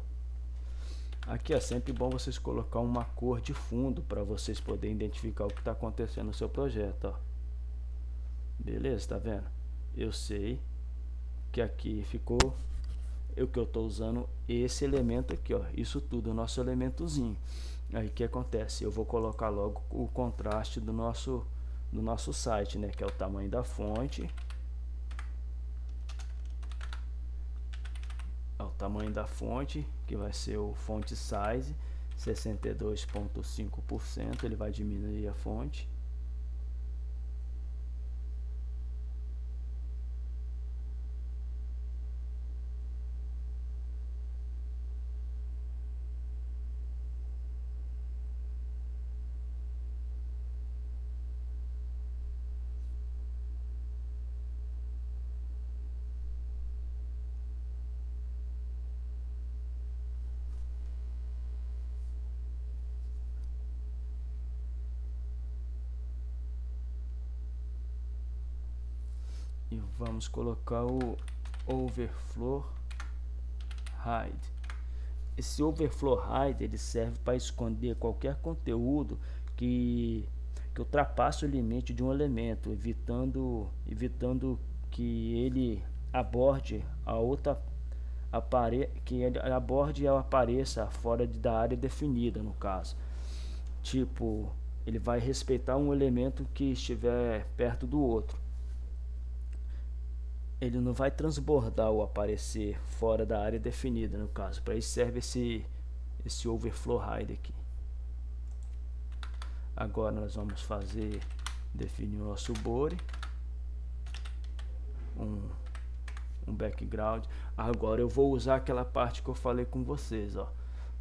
Aqui é sempre bom vocês colocar uma cor de fundo para vocês poderem identificar o que está acontecendo no seu projeto, ó. Beleza, tá vendo? Eu sei que aqui ficou o que eu estou usando esse elemento aqui, ó. Isso tudo, o nosso elementozinho. Aí o que acontece? Eu vou colocar logo o contraste do nosso site, né? Que é o tamanho da fonte. O tamanho da fonte, que vai ser o font size 62,5%. Ele vai diminuir a fonte. E vamos colocar o overflow hide. Esse overflow hide ele serve para esconder qualquer conteúdo que ultrapasse o limite de um elemento, evitando que ele aborde a outra apareça fora da área definida, no caso. Tipo, ele vai respeitar um elemento que estiver perto do outro. Ele não vai transbordar ou aparecer fora da área definida, no caso. Para isso serve esse overflow hide aqui. Agora nós vamos definir o nosso body, um background. Agora eu vou usar aquela parte que eu falei com vocês, ó,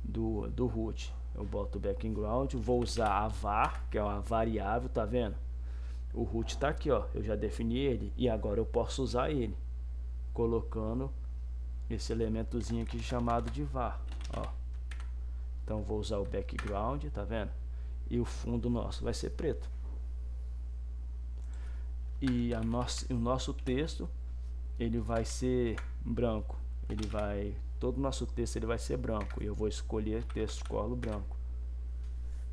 do root. Eu boto o background, vou usar a var, que é uma variável, tá vendo? O root está aqui, ó. Eu já defini ele e agora eu posso usar ele colocando esse elementozinho aqui chamado de var, ó. Então vou usar o background, tá vendo? E o fundo nosso vai ser preto. E o nosso texto ele vai ser branco. Todo o nosso texto ele vai ser branco. E eu vou escolher texto colo branco.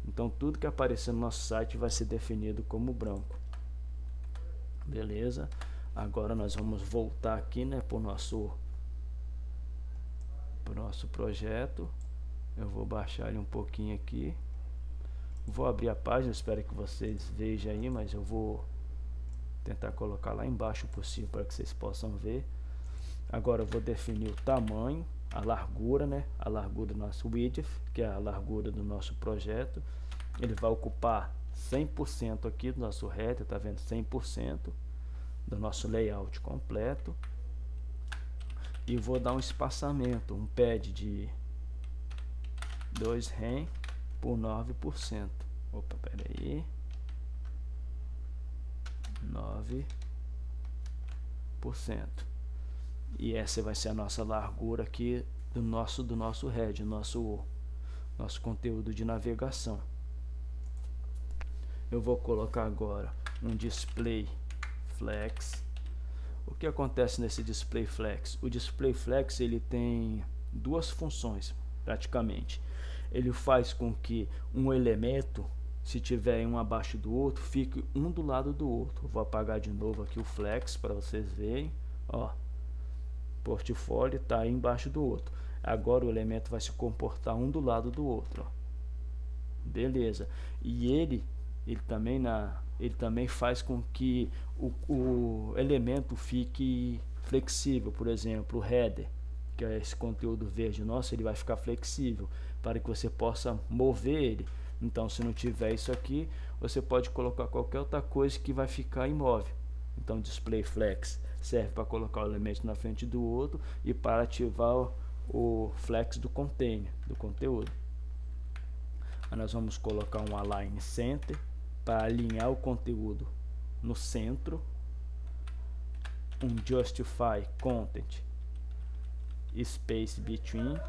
Então tudo que aparecer no nosso site vai ser definido como branco. Beleza? Agora nós vamos voltar aqui, né, pro nosso projeto. Eu vou baixar ele um pouquinho aqui. Vou abrir a página, espero que vocês vejam aí, mas eu vou tentar colocar lá embaixo possível para que vocês possam ver. Agora eu vou definir o tamanho, a largura, né, a largura do nosso width, que é a largura do nosso projeto. Ele vai ocupar 100% aqui do nosso header, tá vendo? 100% do nosso layout completo. e vou dar um espaçamento, um pad de 2 rem por 9%. Opa, pera aí, 9%. E essa vai ser a nossa largura aqui do nosso head, nosso conteúdo de navegação. Eu vou colocar agora um display flex. O que acontece nesse display flex? O display flex ele tem duas funções praticamente. Ele faz com que um elemento, se tiver um abaixo do outro, fique um do lado do outro. Vou apagar de novo aqui o flex para vocês verem. Ó, portfólio está aí embaixo do outro. Agora o elemento vai se comportar um do lado do outro. Ó. Beleza. E ele também faz com que o elemento fique flexível. Por exemplo, o header, que é esse conteúdo verde nosso, ele vai ficar flexível para que você possa mover ele. Então, se não tiver isso aqui, você pode colocar qualquer outra coisa que vai ficar imóvel. Então, display flex serve para colocar o elemento na frente do outro e para ativar o flex do container, do conteúdo. Aí nós vamos colocar um align center para alinhar o conteúdo no centro, um justify content space between,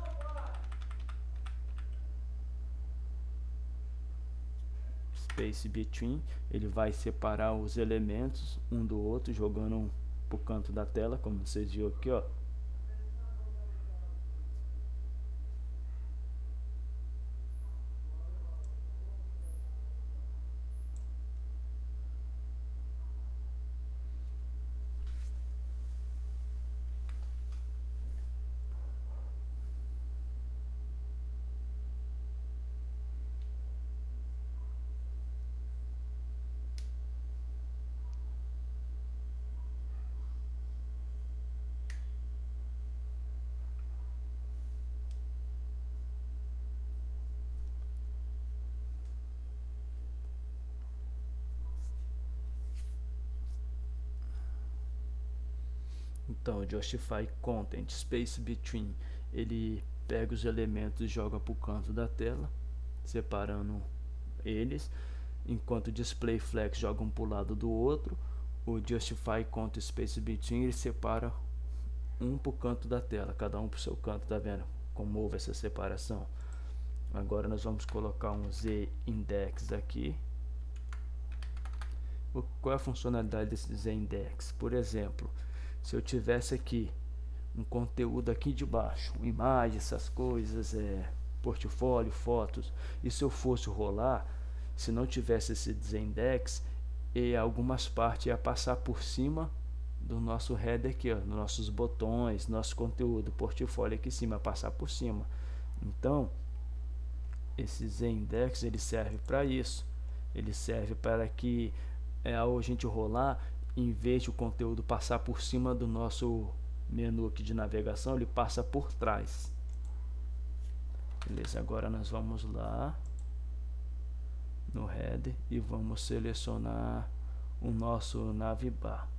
ele vai separar os elementos um do outro, jogando um pro canto da tela, como vocês viram aqui, ó. Então, o justify content space between, ele pega os elementos e joga para o canto da tela, separando eles, enquanto o display flex joga um para o lado do outro. O justify content space between, ele separa um para o canto da tela, cada um para o seu canto. Tá vendo como houve essa separação? Agora nós vamos colocar um z index aqui. Qual é a funcionalidade desse z index? Por exemplo, se eu tivesse aqui um conteúdo aqui de baixo, imagens, essas coisas, portfólio, fotos, e se eu fosse rolar, se não tivesse esse z-index, e algumas partes ia passar por cima do nosso header aqui, ó, nossos botões, nosso conteúdo, portfólio aqui em cima, passar por cima. Então, esse z-index ele serve para isso. Ele serve para que ao a gente rolar, em vez de o conteúdo passar por cima do nosso menu aqui de navegação, ele passa por trás. Beleza, agora nós vamos lá no header e vamos selecionar o nosso navbar.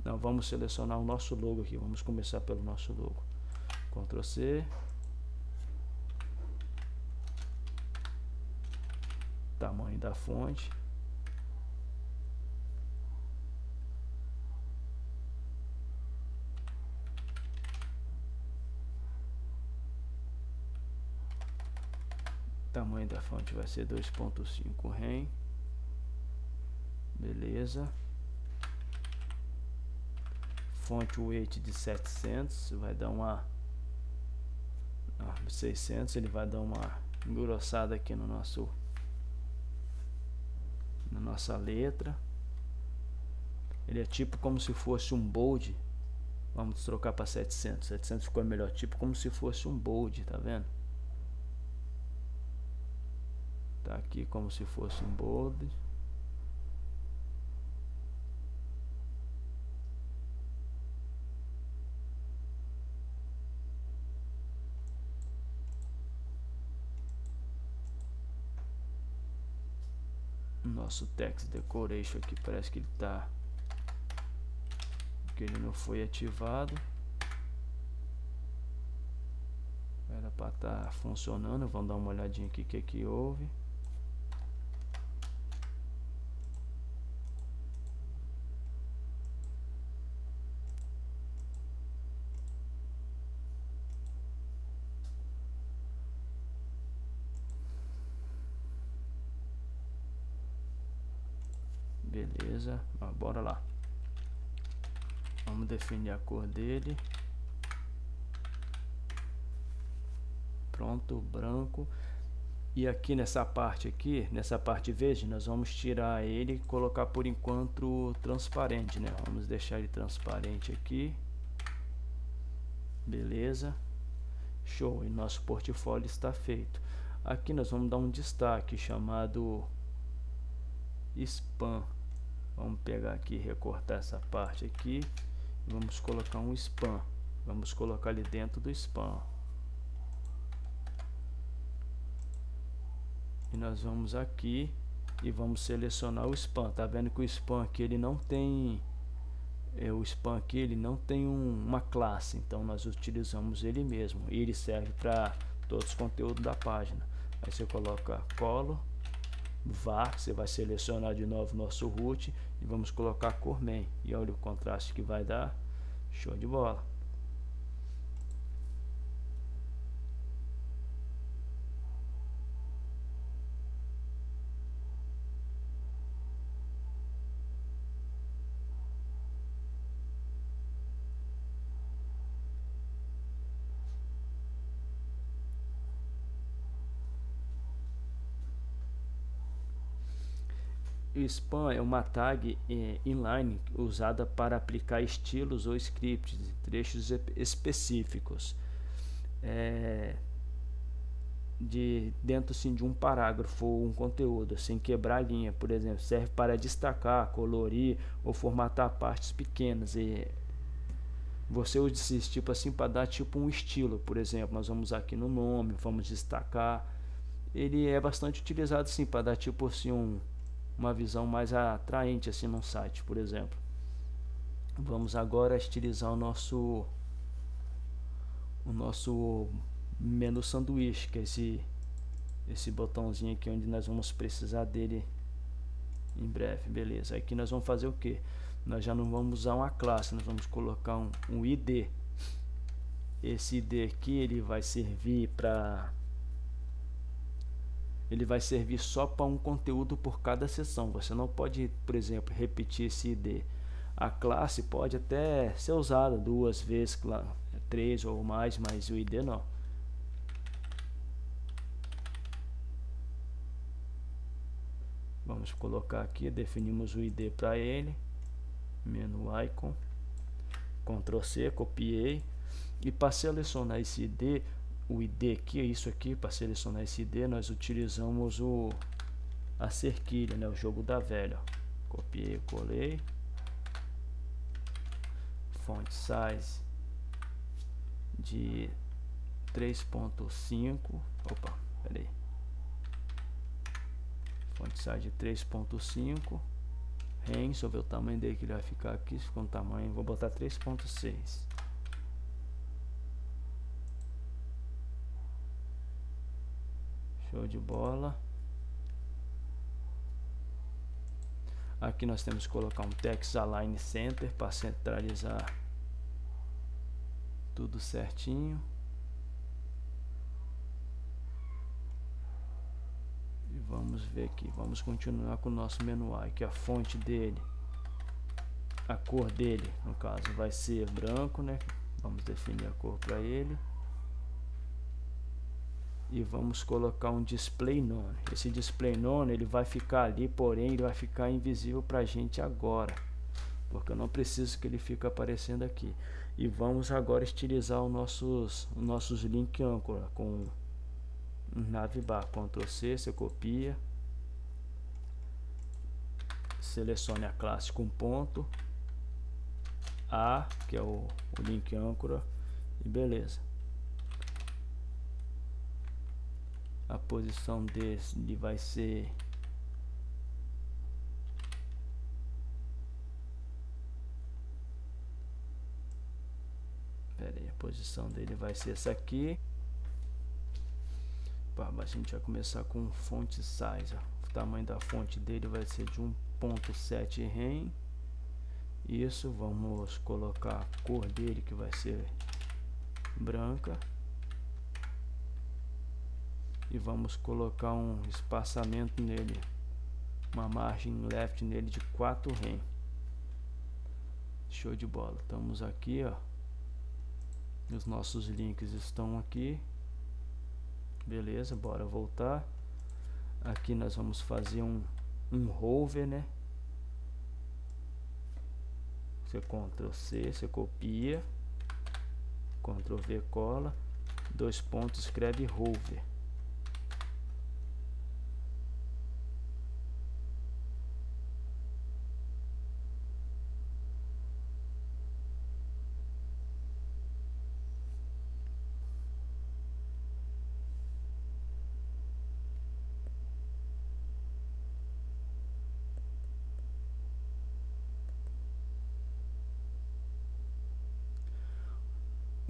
Não, vamos selecionar o nosso logo aqui. Vamos começar pelo nosso logo. Ctrl C. Tamanho da fonte. Tamanho da fonte vai ser 2.5 rem. Beleza. Fonte weight de 700, vai dar uma 600, ele vai dar uma engrossada aqui no na nossa letra. Ele é tipo como se fosse um bold. Vamos trocar para 700. 700 ficou melhor, tipo como se fosse um bold, tá vendo? Tá aqui como se fosse um bold. Nosso text decoration aqui parece que ele tá, que ele não foi ativado. para estar funcionando. Vamos dar uma olhadinha aqui que houve. Beleza, bora lá. Vamos definir a cor dele. Pronto, branco. E aqui nessa parte verde, nós vamos tirar ele e colocar por enquanto transparente, né? Vamos deixar ele transparente aqui. Beleza. Show, e nosso portfólio está feito. Aqui nós vamos dar um destaque chamado spam. Vamos pegar aqui e recortar essa parte aqui. E vamos colocar um spam. Vamos colocar ali dentro do spam. E nós vamos aqui e vamos selecionar o spam. Tá vendo que o spam aqui ele não tem uma classe, então nós utilizamos ele mesmo e ele serve para todos os conteúdos da página. Aí você coloca color var, você vai selecionar de novo nosso root e vamos colocar cor main, e olha o contraste que vai dar. Show de bola. O spam é uma tag inline usada para aplicar estilos ou scripts de trechos específicos dentro assim, de um parágrafo ou um conteúdo, sem quebrar a linha. Por exemplo, serve para destacar, colorir ou formatar partes pequenas. E você usa esse tipo assim para dar tipo um estilo. Por exemplo, nós vamos aqui no nome, vamos destacar. Ele é bastante utilizado sim para dar tipo assim uma visão mais atraente assim num site, por exemplo. Vamos agora estilizar o nosso menu sanduíche, que é esse botãozinho aqui, onde nós vamos precisar dele em breve. Beleza, aqui nós vamos fazer o que? Nós já não vamos usar uma classe, nós vamos colocar um ID. Esse ID aqui ele vai servir só para um conteúdo por cada seção. Você não pode, por exemplo, repetir esse ID. A classe pode até ser usada 2 vezes, 3 ou mais, mas o ID não. Vamos colocar aqui, definimos o ID para ele. Menu icon. Ctrl C, copiei. E para selecionar esse ID, o ID aqui, isso aqui, para selecionar esse ID, nós utilizamos a cerquilha, né, o jogo da velha. Copiei, colei. Font size de 3.5. Opa, peraí. Font size de 3.5. Deixa eu ver o tamanho dele que ele vai ficar aqui. Se ficou um tamanho, vou botar 3.6. Show de bola. Aqui nós temos que colocar um text align center para centralizar tudo certinho. E vamos ver aqui, vamos continuar com o nosso menu aqui. A fonte dele, a cor dele, no caso, vai ser branco, né? Vamos definir a cor para ele. E vamos colocar um display none. Esse display none ele vai ficar ali, porém ele vai ficar invisível para a gente agora, porque eu não preciso que ele fique aparecendo aqui. E vamos agora estilizar os nossos link âncora com navbar. Ctrl C, você copia, selecione a classe com ponto A, que é o link âncora, e beleza. A posição dele vai ser a posição dele vai ser essa aqui. a gente vai começar com font size. O tamanho da fonte dele vai ser de 1.7 rem. Isso, vamos colocar a cor dele, que vai ser branca, e vamos colocar um espaçamento nele, uma margem left nele de 4 rem. Show de bola. Estamos aqui, ó, os nossos links estão aqui, beleza. Bora voltar aqui. Nós vamos fazer um hover, né? Você Ctrl C, você copia, Ctrl V, cola, 2 pontos, escreve hover.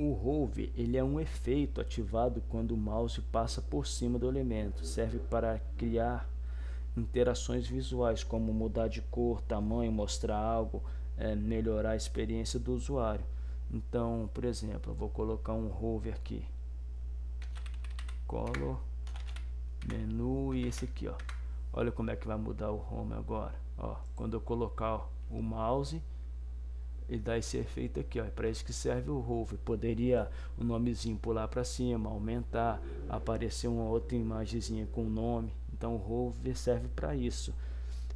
O hover, ele é um efeito ativado quando o mouse passa por cima do elemento. Serve para criar interações visuais, como mudar de cor, tamanho, mostrar algo, melhorar a experiência do usuário. Então, por exemplo, eu vou colocar um hover aqui, color, menu, e esse aqui, ó. Olha como é que vai mudar o home agora, ó. Quando eu colocar o mouse, ele dá esse efeito aqui, ó. É para isso que serve o hover. Poderia o nomezinho pular para cima, aumentar, aparecer uma outra imagenzinha com o nome. Então o hover serve para isso.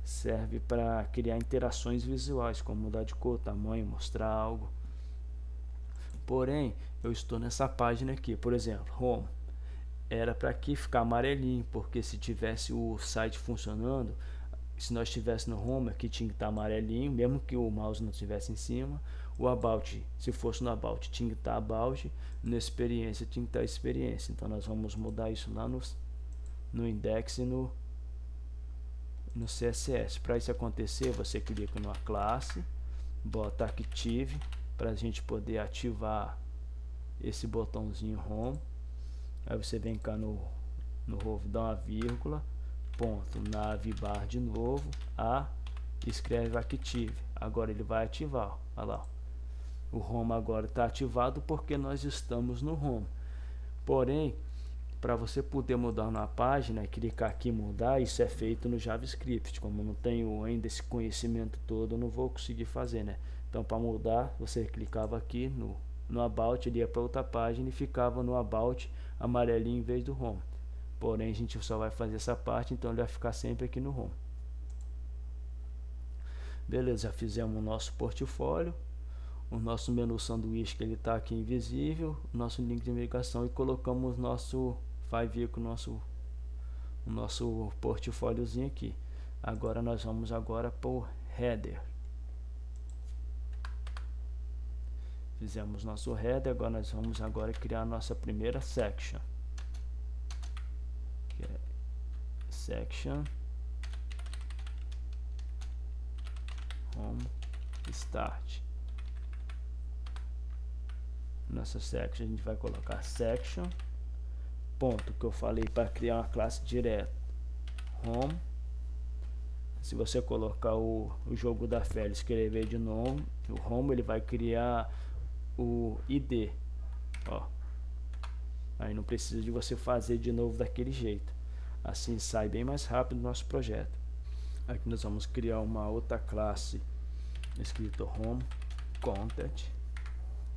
Serve para criar interações visuais, como mudar de cor, tamanho, mostrar algo. Porém, eu estou nessa página aqui, por exemplo, home. Era para aqui ficar amarelinho, porque se tivesse o site funcionando, se nós estivéssemos no home, aqui tinha que estar amarelinho, mesmo que o mouse não estivesse em cima. O about, se fosse no about, tinha que estar about. Na experiência, tinha que estar experiência. Então nós vamos mudar isso lá no index e no CSS. Para isso acontecer, você clica numa classe, bota active, para a gente poder ativar esse botãozinho home. Aí você vem cá no hover, dá uma vírgula, ponto, navbar de novo, escreve active. Agora ele vai ativar, olha lá, o home agora está ativado porque nós estamos no home. Porém, para você poder mudar na página, clicar aqui em mudar, isso é feito no JavaScript. Como eu não tenho ainda esse conhecimento todo, eu não vou conseguir fazer, né? Então, para mudar, você clicava aqui no about, ele ia para outra página e ficava no about amarelinho em vez do home. Porém, a gente só vai fazer essa parte, então ele vai ficar sempre aqui no home. Beleza, já fizemos o nosso portfólio, o nosso menu sanduíche, que ele está aqui invisível, o nosso link de navegação, e colocamos vai vir com o nosso portfóliozinho aqui. Agora nós vamos por header. Fizemos nosso header, agora nós vamos criar a nossa primeira section. Section home start. Nossa section, a gente vai colocar section, ponto, que eu falei para criar uma classe direto, home. Se você colocar o jogo da fé, escrever de novo o home, ele vai criar o ID, ó. Aí não precisa de você fazer de novo daquele jeito. Assim sai bem mais rápido o nosso projeto. Aqui nós vamos criar uma outra classe escrito home content.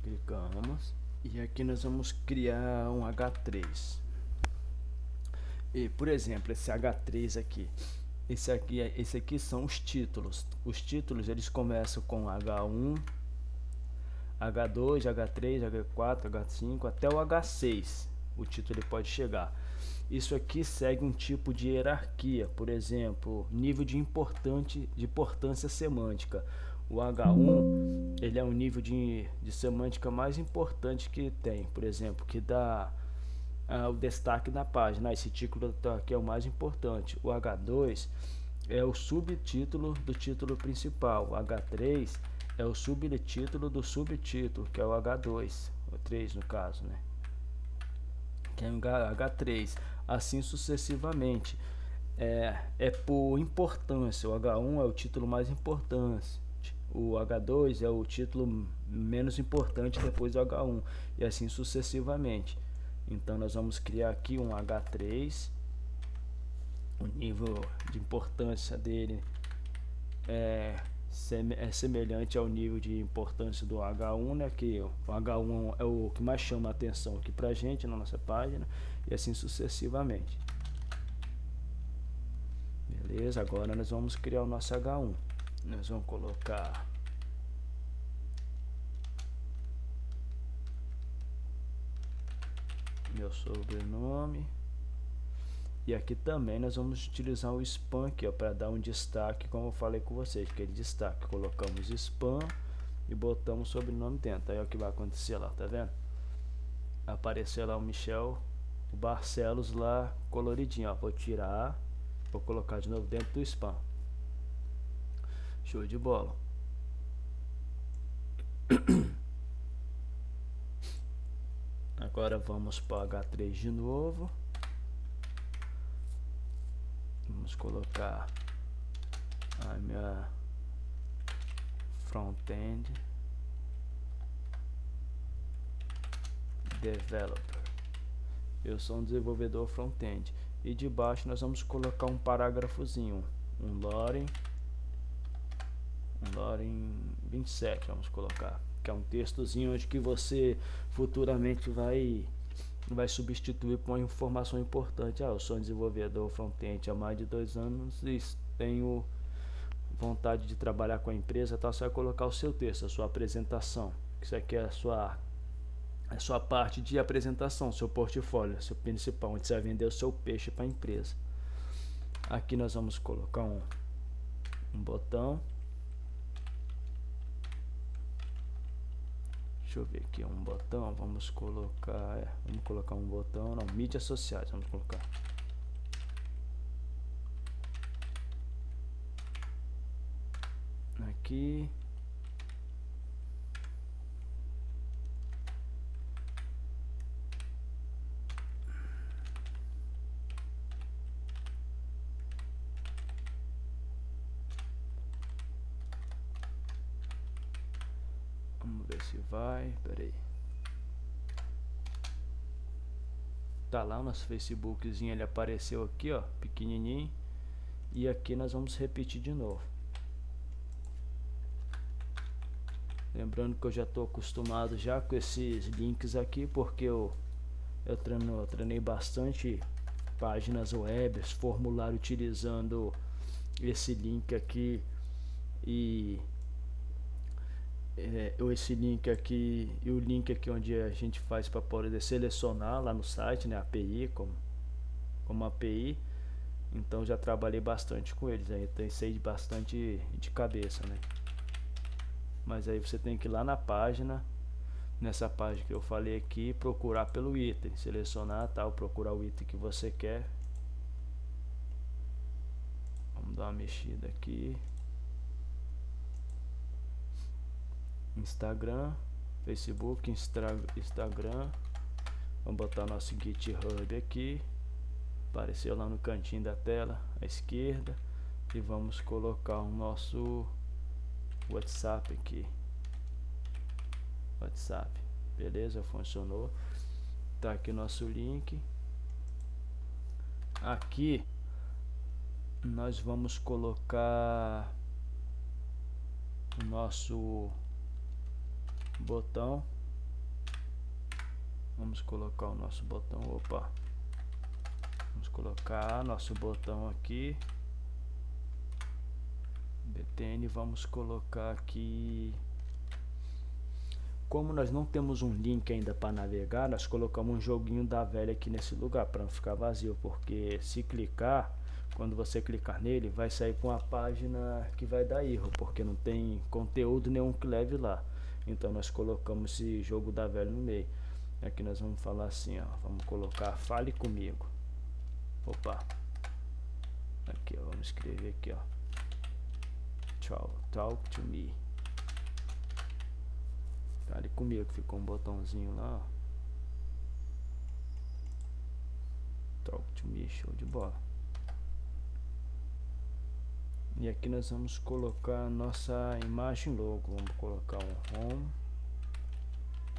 Clicamos. E aqui nós vamos criar um H3. E, por exemplo, esse H3 aqui. Esse aqui são os títulos. Os títulos, eles começam com H1, H2, H3, H4, H5 até o H6. O título ele pode chegar. Isso aqui segue um tipo de hierarquia, por exemplo, nível de importância semântica. O H1 ele é um nível de semântica mais importante que tem, por exemplo, que dá o destaque na página. Esse título aqui é o mais importante. O H2 é o subtítulo do título principal. O H3 é o subtítulo do subtítulo, que é o H2, o 3 no caso, né? Que é o H3. assim sucessivamente. É por importância. O H1 é o título mais importante, o H2 é o título menos importante depois do H1, e assim sucessivamente. Então nós vamos criar aqui um H3, o nível de importância dele é semelhante ao nível de importância do H1, né, que o H1 é o que mais chama a atenção aqui pra gente na nossa página, e assim sucessivamente. Beleza, agora nós vamos criar o nosso H1. Nós vamos colocar meu sobrenome, e aqui também nós vamos utilizar o spam aqui, para dar um destaque, como eu falei com vocês, aquele destaque. Colocamos spam e botamos o sobrenome dentro. Aí é o que vai acontecer lá, tá vendo? Apareceu lá o Michel, o Barcelos lá coloridinho, ó. Vou tirar, vou colocar de novo dentro do spam. Show de bola. Agora vamos para H3 de novo. Vamos colocar a minha front-end developer. Eu sou um desenvolvedor front-end. E de baixo nós vamos colocar um parágrafozinho, um lorem 27, vamos colocar, que é um textozinho onde que você futuramente vai substituir por uma informação importante. Eu sou um desenvolvedor front-end há mais de 2 anos e tenho vontade de trabalhar com a empresa, tá? Você vai colocar o seu texto, a sua apresentação, que isso aqui é a sua parte de apresentação, seu portfólio, seu principal, onde você vai vender o seu peixe para a empresa. Aqui nós vamos colocar um botão. Deixa eu ver aqui, um botão, vamos colocar um botão, não, mídias sociais, vamos colocar. Aqui. Vamos ver se vai, peraí. Tá lá o nosso Facebookzinho, ele apareceu aqui, ó, pequenininho. E aqui nós vamos repetir de novo. Lembrando que eu já estou acostumado já com esses links aqui, porque eu treinei bastante páginas web, formulário utilizando esse link aqui e esse link aqui e o link aqui onde a gente faz para poder selecionar lá no site, né, API como API. Então já trabalhei bastante com eles, aí eu sei bastante de cabeça, né? Mas aí você tem que ir lá na página, nessa página que eu falei aqui, procurar pelo item, selecionar tal, procurar o item que você quer. Vamos dar uma mexida aqui. Instagram, Facebook, Instagram. Vamos botar nosso GitHub aqui. Apareceu lá no cantinho da tela à esquerda. E vamos colocar o nosso WhatsApp aqui. WhatsApp, beleza, funcionou. Tá aqui nosso link. Aqui nós vamos colocar o nosso botão. Vamos colocar o nosso botão. Opa, vamos colocar nosso botão aqui. BTN, vamos colocar aqui. Como nós não temos um link ainda para navegar, nós colocamos um joguinho da velha aqui nesse lugar para não ficar vazio, porque se clicar, quando você clicar nele, vai sair com a página que vai dar erro, porque não tem conteúdo nenhum que leve lá. Então nós colocamos esse jogo da velha no meio. Aqui nós vamos falar assim, ó, vamos colocar fale comigo. Opa, aqui ó, vamos escrever aqui ó, talk to me. Fale comigo, ficou um botãozinho lá ó. Talk to me, show de bola. E aqui nós vamos colocar nossa imagem logo. Vamos colocar um home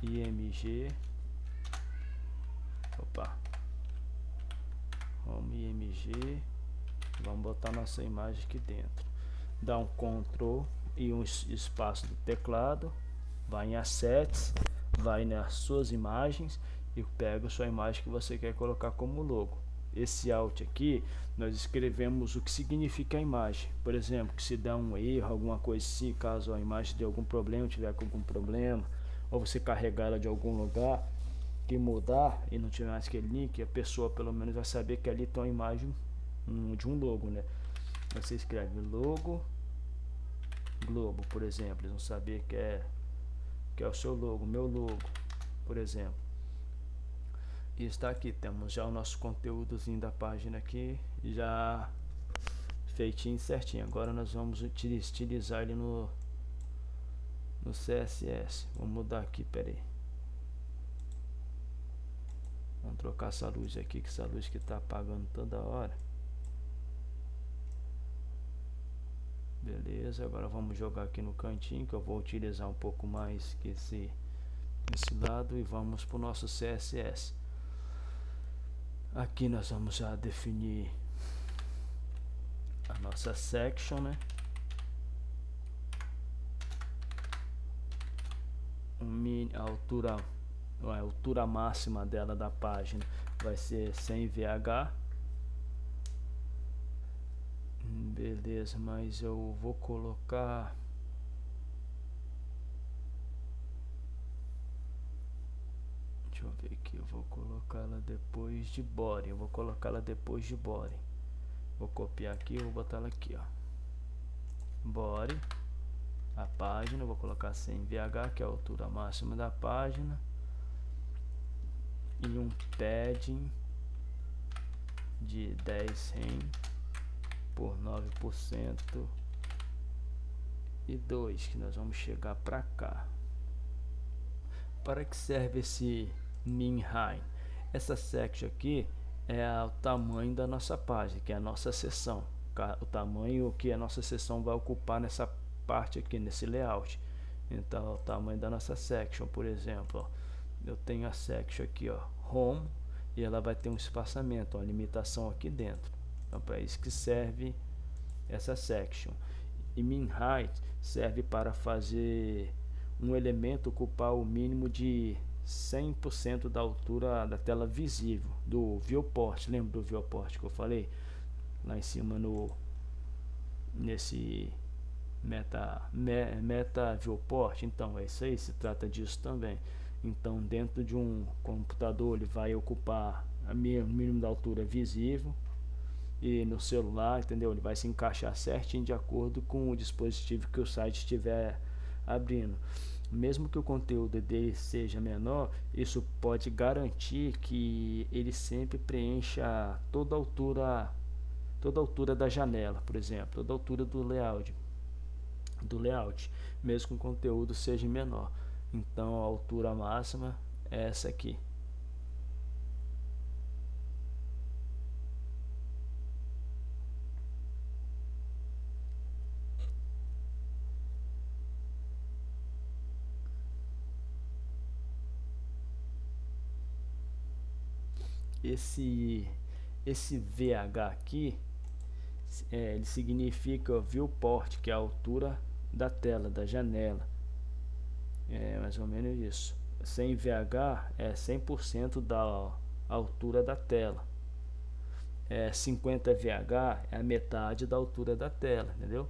img, home img. Vamos botar nossa imagem aqui dentro. Dá um Ctrl e um espaço do teclado, vai em Assets, vai nas suas imagens e pega a sua imagem que você quer colocar como logo. Esse Alt aqui, nós escrevemos o que significa a imagem. Por exemplo, que se dá um erro, alguma coisa assim, caso a imagem dê algum problema, tiver com algum problema, ou você carregar ela de algum lugar, que mudar e não tiver mais aquele link, a pessoa pelo menos vai saber que ali tem uma imagem de um logo, né? Você escreve logo Globo, por exemplo, eles vão saber que é o seu logo, meu logo, por exemplo. E está aqui, temos já o nosso conteúdozinho da página aqui, já feitinho, certinho. Agora nós vamos utilizar ele no CSS. Vamos mudar aqui, peraí. Vamos trocar essa luz aqui, que essa luz que está apagando toda hora. Beleza, agora vamos jogar aqui no cantinho, que eu vou utilizar um pouco mais que esse lado, e vamos para o nosso CSS. Aqui nós vamos já definir a nossa section, né? A altura máxima dela da página vai ser 100 VH. Beleza, mas eu vou colocar, deixa eu ver aqui, eu vou colocar ela depois de body. Eu vou colocar ela depois de body. Vou copiar aqui e vou botar ela aqui, ó. Body, a página, eu vou colocar 100 VH, que é a altura máxima da página, e um padding de 10 rem por 9% e 2, que nós vamos chegar para cá. Para que serve esse min height? Essa section aqui é o tamanho da nossa página, que é a nossa seção, o tamanho que a nossa seção vai ocupar nessa parte aqui, nesse layout. Então o tamanho da nossa section, por exemplo, ó, eu tenho a section aqui, ó, home, e ela vai ter um espaçamento, uma limitação aqui dentro. Então para isso que serve essa section. E min height serve para fazer um elemento ocupar o mínimo de 100% da altura da tela visível do viewport. Lembra do viewport que eu falei lá em cima nesse meta viewport? Então é isso aí, se trata disso também. Então dentro de um computador ele vai ocupar o mínimo da altura visível, e no celular, entendeu? Ele vai se encaixar certinho de acordo com o dispositivo que o site estiver abrindo. Mesmo que o conteúdo dele seja menor, isso pode garantir que ele sempre preencha toda a altura da janela, por exemplo, toda a altura do layout, mesmo que o conteúdo seja menor. Então a altura máxima é essa aqui. Esse VH aqui, ele significa viewport, que é a altura da tela, da janela. É mais ou menos isso. 100 VH é 100% da altura da tela. 50 VH é a metade da altura da tela, entendeu?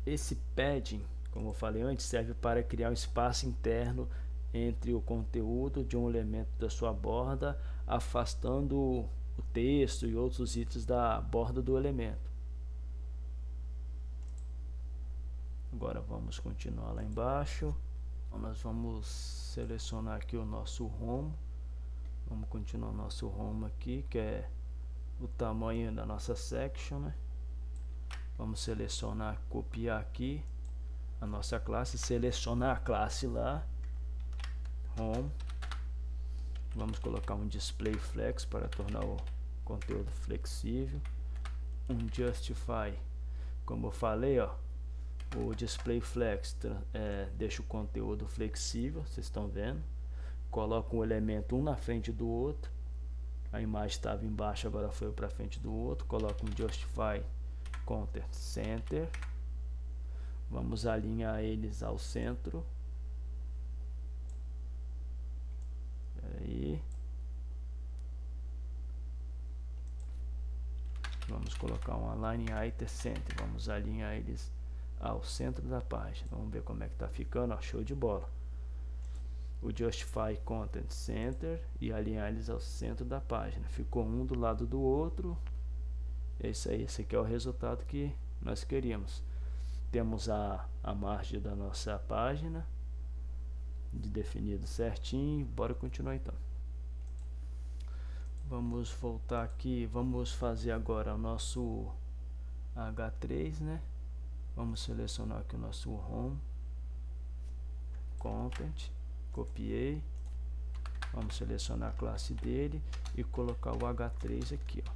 Esse padding, como eu falei antes, serve para criar um espaço interno entre o conteúdo de um elemento da sua borda, afastando o texto e outros itens da borda do elemento. Agora vamos continuar lá embaixo. Nós vamos selecionar aqui o nosso home. Vamos continuar o nosso home aqui, que é o tamanho da nossa section, né? Vamos selecionar, copiar aqui a nossa classe, selecionar a classe lá, home, Vamos colocar um display flex para tornar o conteúdo flexível. Um justify, como eu falei, ó, o display flex deixa o conteúdo flexível, vocês estão vendo. Coloca um elemento um na frente do outro. A imagem estava embaixo, agora foi para frente do outro. Coloca um justify content center. Vamos alinhar eles ao centro. Aí vamos colocar um align item center. Vamos alinhar eles ao centro da página. Vamos ver como é que tá ficando, ó, show de bola. O justify content center e alinhar eles ao centro da página. Ficou um do lado do outro. É isso aí, esse aqui é o resultado que nós queríamos. Temos a margem da nossa página de definido certinho. Bora continuar então. Vamos voltar aqui, vamos fazer agora o nosso H3, né? Vamos selecionar aqui o nosso home content, copiei, vamos selecionar a classe dele e colocar o H3 aqui, ó.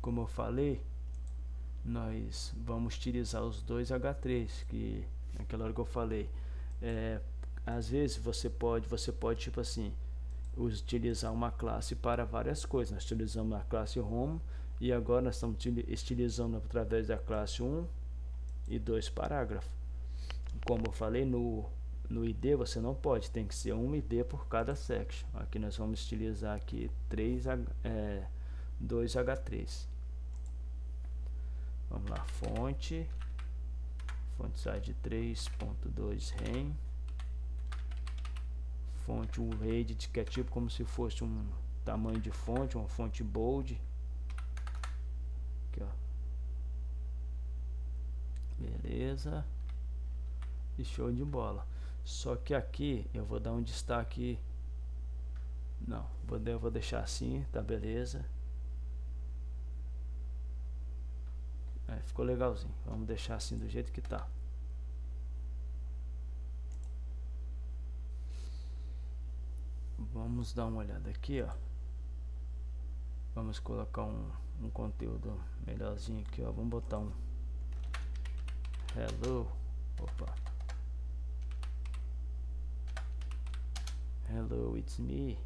Como eu falei, nós vamos utilizar os dois H3, que naquela hora que eu falei, às vezes você pode tipo assim, utilizar uma classe para várias coisas. Nós utilizamos a classe home e agora nós estamos utilizando através da classe 1 e 2 parágrafos. Como eu falei, no ID você não pode, tem que ser um ID por cada section. Aqui nós vamos utilizar aqui 2 H3. Vamos lá, fonte size 3.2 rem, fonte edit, que é tipo como se fosse um tamanho de fonte, uma fonte bold. Aqui, ó. Beleza. E show de bola. Só que aqui eu vou dar um destaque. Não, eu vou deixar assim, tá beleza. Ficou legalzinho. Vamos deixar assim do jeito que tá. Vamos dar uma olhada aqui, ó. Vamos colocar um conteúdo melhorzinho aqui, ó. Vamos botar um hello. Opa. Hello, it's me.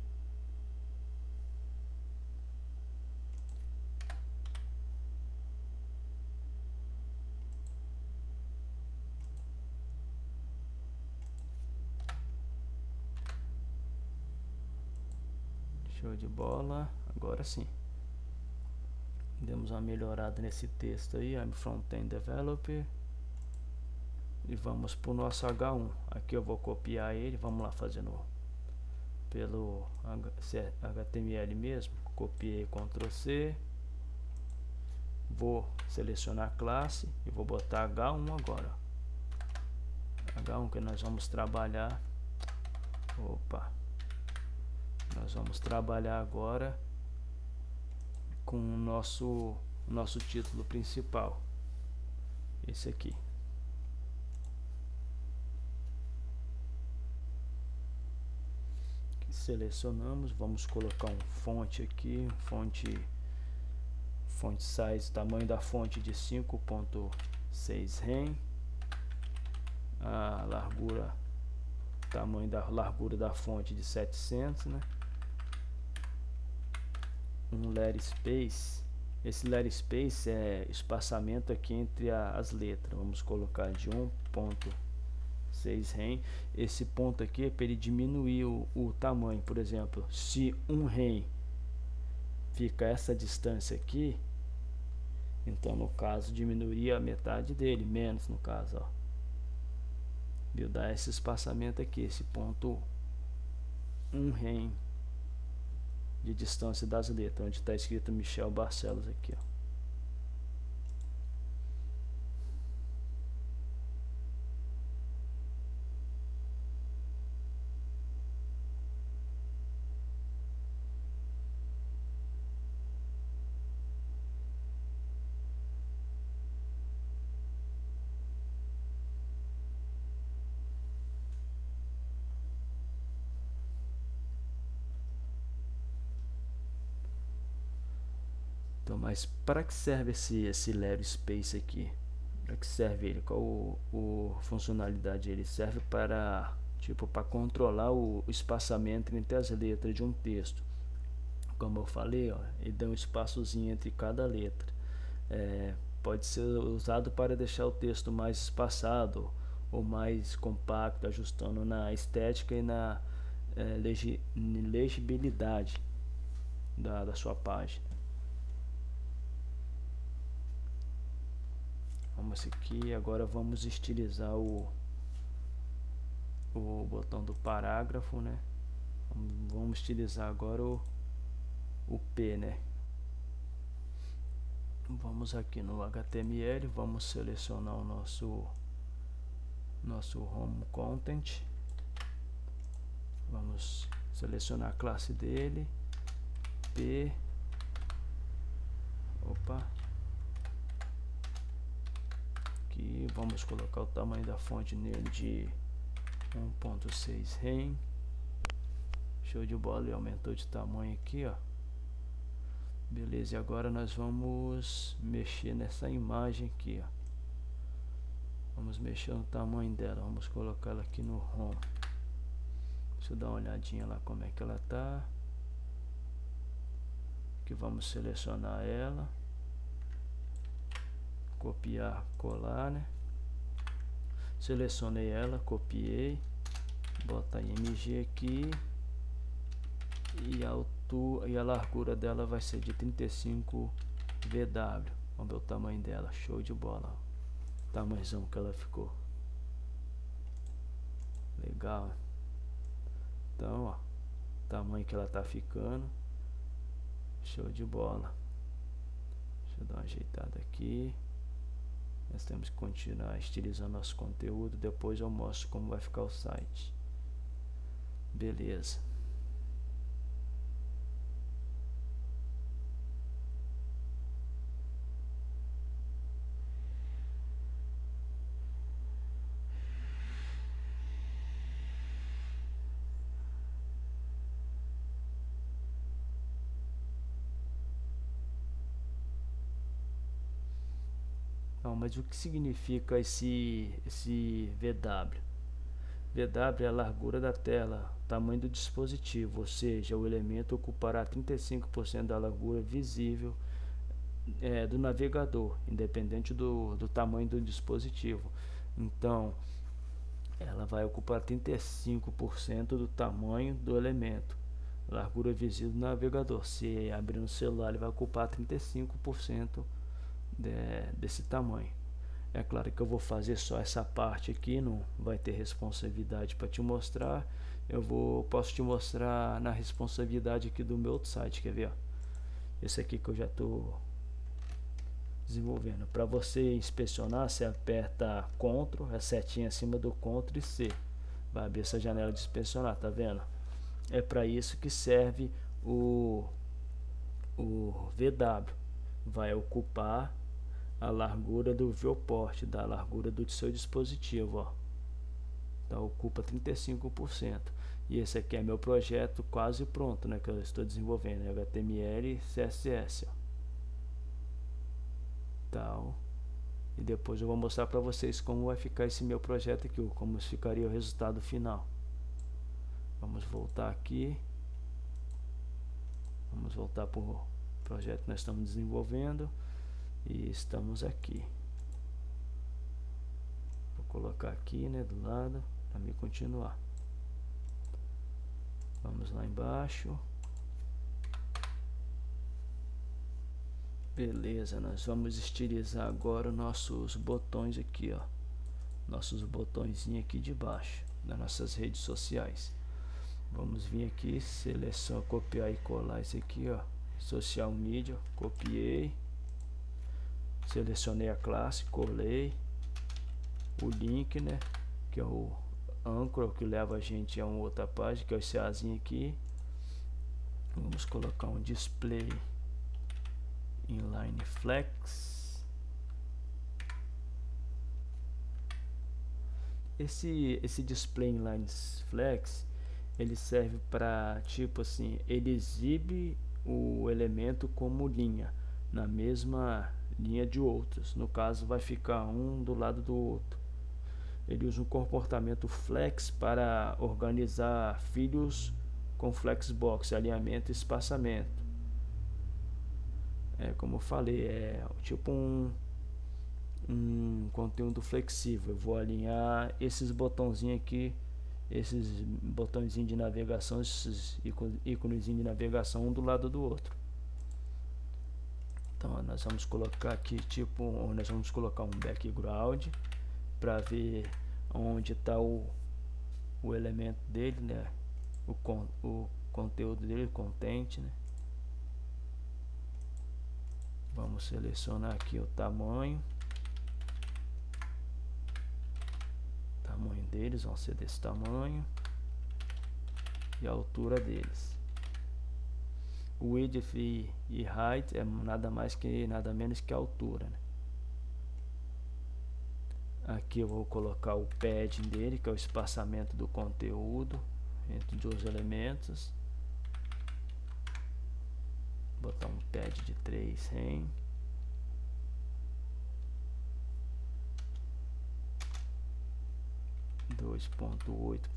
Show de bola. Agora sim. Demos uma melhorada nesse texto aí. I'm front-end developer. E vamos para o nosso H1. Aqui eu vou copiar ele. Vamos lá fazendo pelo HTML mesmo. Copiei, Ctrl C. Vou selecionar a classe e vou botar H1 agora. H1 que nós vamos trabalhar. Opa. Nós vamos trabalhar agora com o nosso título principal. Esse aqui. Selecionamos, vamos colocar um fonte aqui, fonte size, tamanho da fonte de 5.6 rem, a largura, tamanho da largura da fonte de 700, né? Um letter space, esse letter space é espaçamento aqui entre as letras, vamos colocar de 1.6 rem. Esse ponto aqui é para ele diminuir o tamanho. Por exemplo, se 1 rem fica essa distância aqui, então no caso diminuiria a metade dele, menos no caso, ó. Viu? Dá esse espaçamento aqui, esse ponto 1 rem de distância das letras, onde está escrito Michel Barcelos aqui, ó. Então, mas para que serve esse Lero Space aqui? Para que serve ele? Qual o funcionalidade? Ele serve para tipo para controlar o espaçamento entre as letras de um texto. Como eu falei, ó, ele dá um espaçozinho entre cada letra. Pode ser usado para deixar o texto mais espaçado ou mais compacto, ajustando na estética e na legibilidade da sua página. Vamos aqui, agora vamos estilizar o botão do parágrafo, né? Vamos estilizar agora o P, né? Vamos aqui no HTML, vamos selecionar o nosso home content. Vamos selecionar a classe dele, P. Aqui vamos colocar o tamanho da fonte nele de 1.6 rem. Show de bola, ele aumentou de tamanho aqui, ó. Beleza, e agora nós vamos mexer nessa imagem aqui, ó. Vamos mexer no tamanho dela, vamos colocar ela aqui no home. Deixa eu dar uma olhadinha lá como é que ela tá. Aqui vamos selecionar ela, copiar, colar, né? Selecionei ela, copiei, botar IMG aqui e a largura dela vai ser de 35 VW. Vamos ver o tamanho dela, show de bola. Tamanhozão que ela ficou. Legal. Então, ó, tamanho que ela tá ficando. Show de bola. Deixa eu dar uma ajeitada aqui. Nós temos que continuar estilizando nosso conteúdo. Depois eu mostro como vai ficar o site. Beleza. Mas o que significa esse VW? VW é a largura da tela, tamanho do dispositivo, ou seja, o elemento ocupará 35% da largura visível do navegador, independente do tamanho do dispositivo. Então, ela vai ocupar 35% do tamanho do elemento, largura visível do navegador. Se abrir no celular, ele vai ocupar 35% desse tamanho. É claro que eu vou fazer só essa parte aqui, não vai ter responsabilidade para te mostrar. Posso te mostrar na responsabilidade aqui do meu outro site, quer ver? Ó? Esse aqui que eu já estou desenvolvendo. Para você inspecionar, você aperta CTRL, a setinha acima do CTRL e C. Vai abrir essa janela de inspecionar, tá vendo? É para isso que serve o VW. Vai ocupar a largura do viewport, da largura do seu dispositivo, ó. Então ocupa 35%. E esse aqui é meu projeto quase pronto, né, que eu estou desenvolvendo, HTML e CSS, ó. Então, e depois eu vou mostrar para vocês como vai ficar esse meu projeto aqui, como ficaria o resultado final. Vamos voltar aqui. Vamos voltar para o projeto que nós estamos desenvolvendo. E estamos aqui. Vou colocar aqui, né, do lado para me continuar. Vamos lá embaixo. Beleza, nós vamos estilizar agora os nossos botões aqui, ó. Nossos botõezinhos aqui de baixo das nossas redes sociais. Vamos vir aqui, seleção, copiar e colar esse aqui, ó. Social media, copiei. Selecionei a classe, colei o link, né, que é o âncora que leva a gente a uma outra página, que é esse azinho aqui. Vamos colocar um display inline flex. Esse display inline flex, ele serve para, tipo assim, ele exibe o elemento como linha. na mesma linha de outros. No caso, vai ficar um do lado do outro. Ele usa um comportamento flex para organizar filhos com flexbox, alinhamento e espaçamento. Como eu falei, é tipo um conteúdo flexível. Eu vou alinhar esses botãozinhos aqui, esses botõezinhos de navegação, esses ícones de navegação um do lado do outro. Então nós vamos colocar aqui nós vamos colocar um background para ver onde está o elemento dele, né? O conteúdo dele, o content, né? Vamos selecionar aqui o tamanho deles, vão ser desse tamanho, e a altura deles. O width e height é nada menos que a altura, né? Aqui eu vou colocar o padding dele, que é o espaçamento do conteúdo entre dois elementos. Vou botar um pad de 3 rem.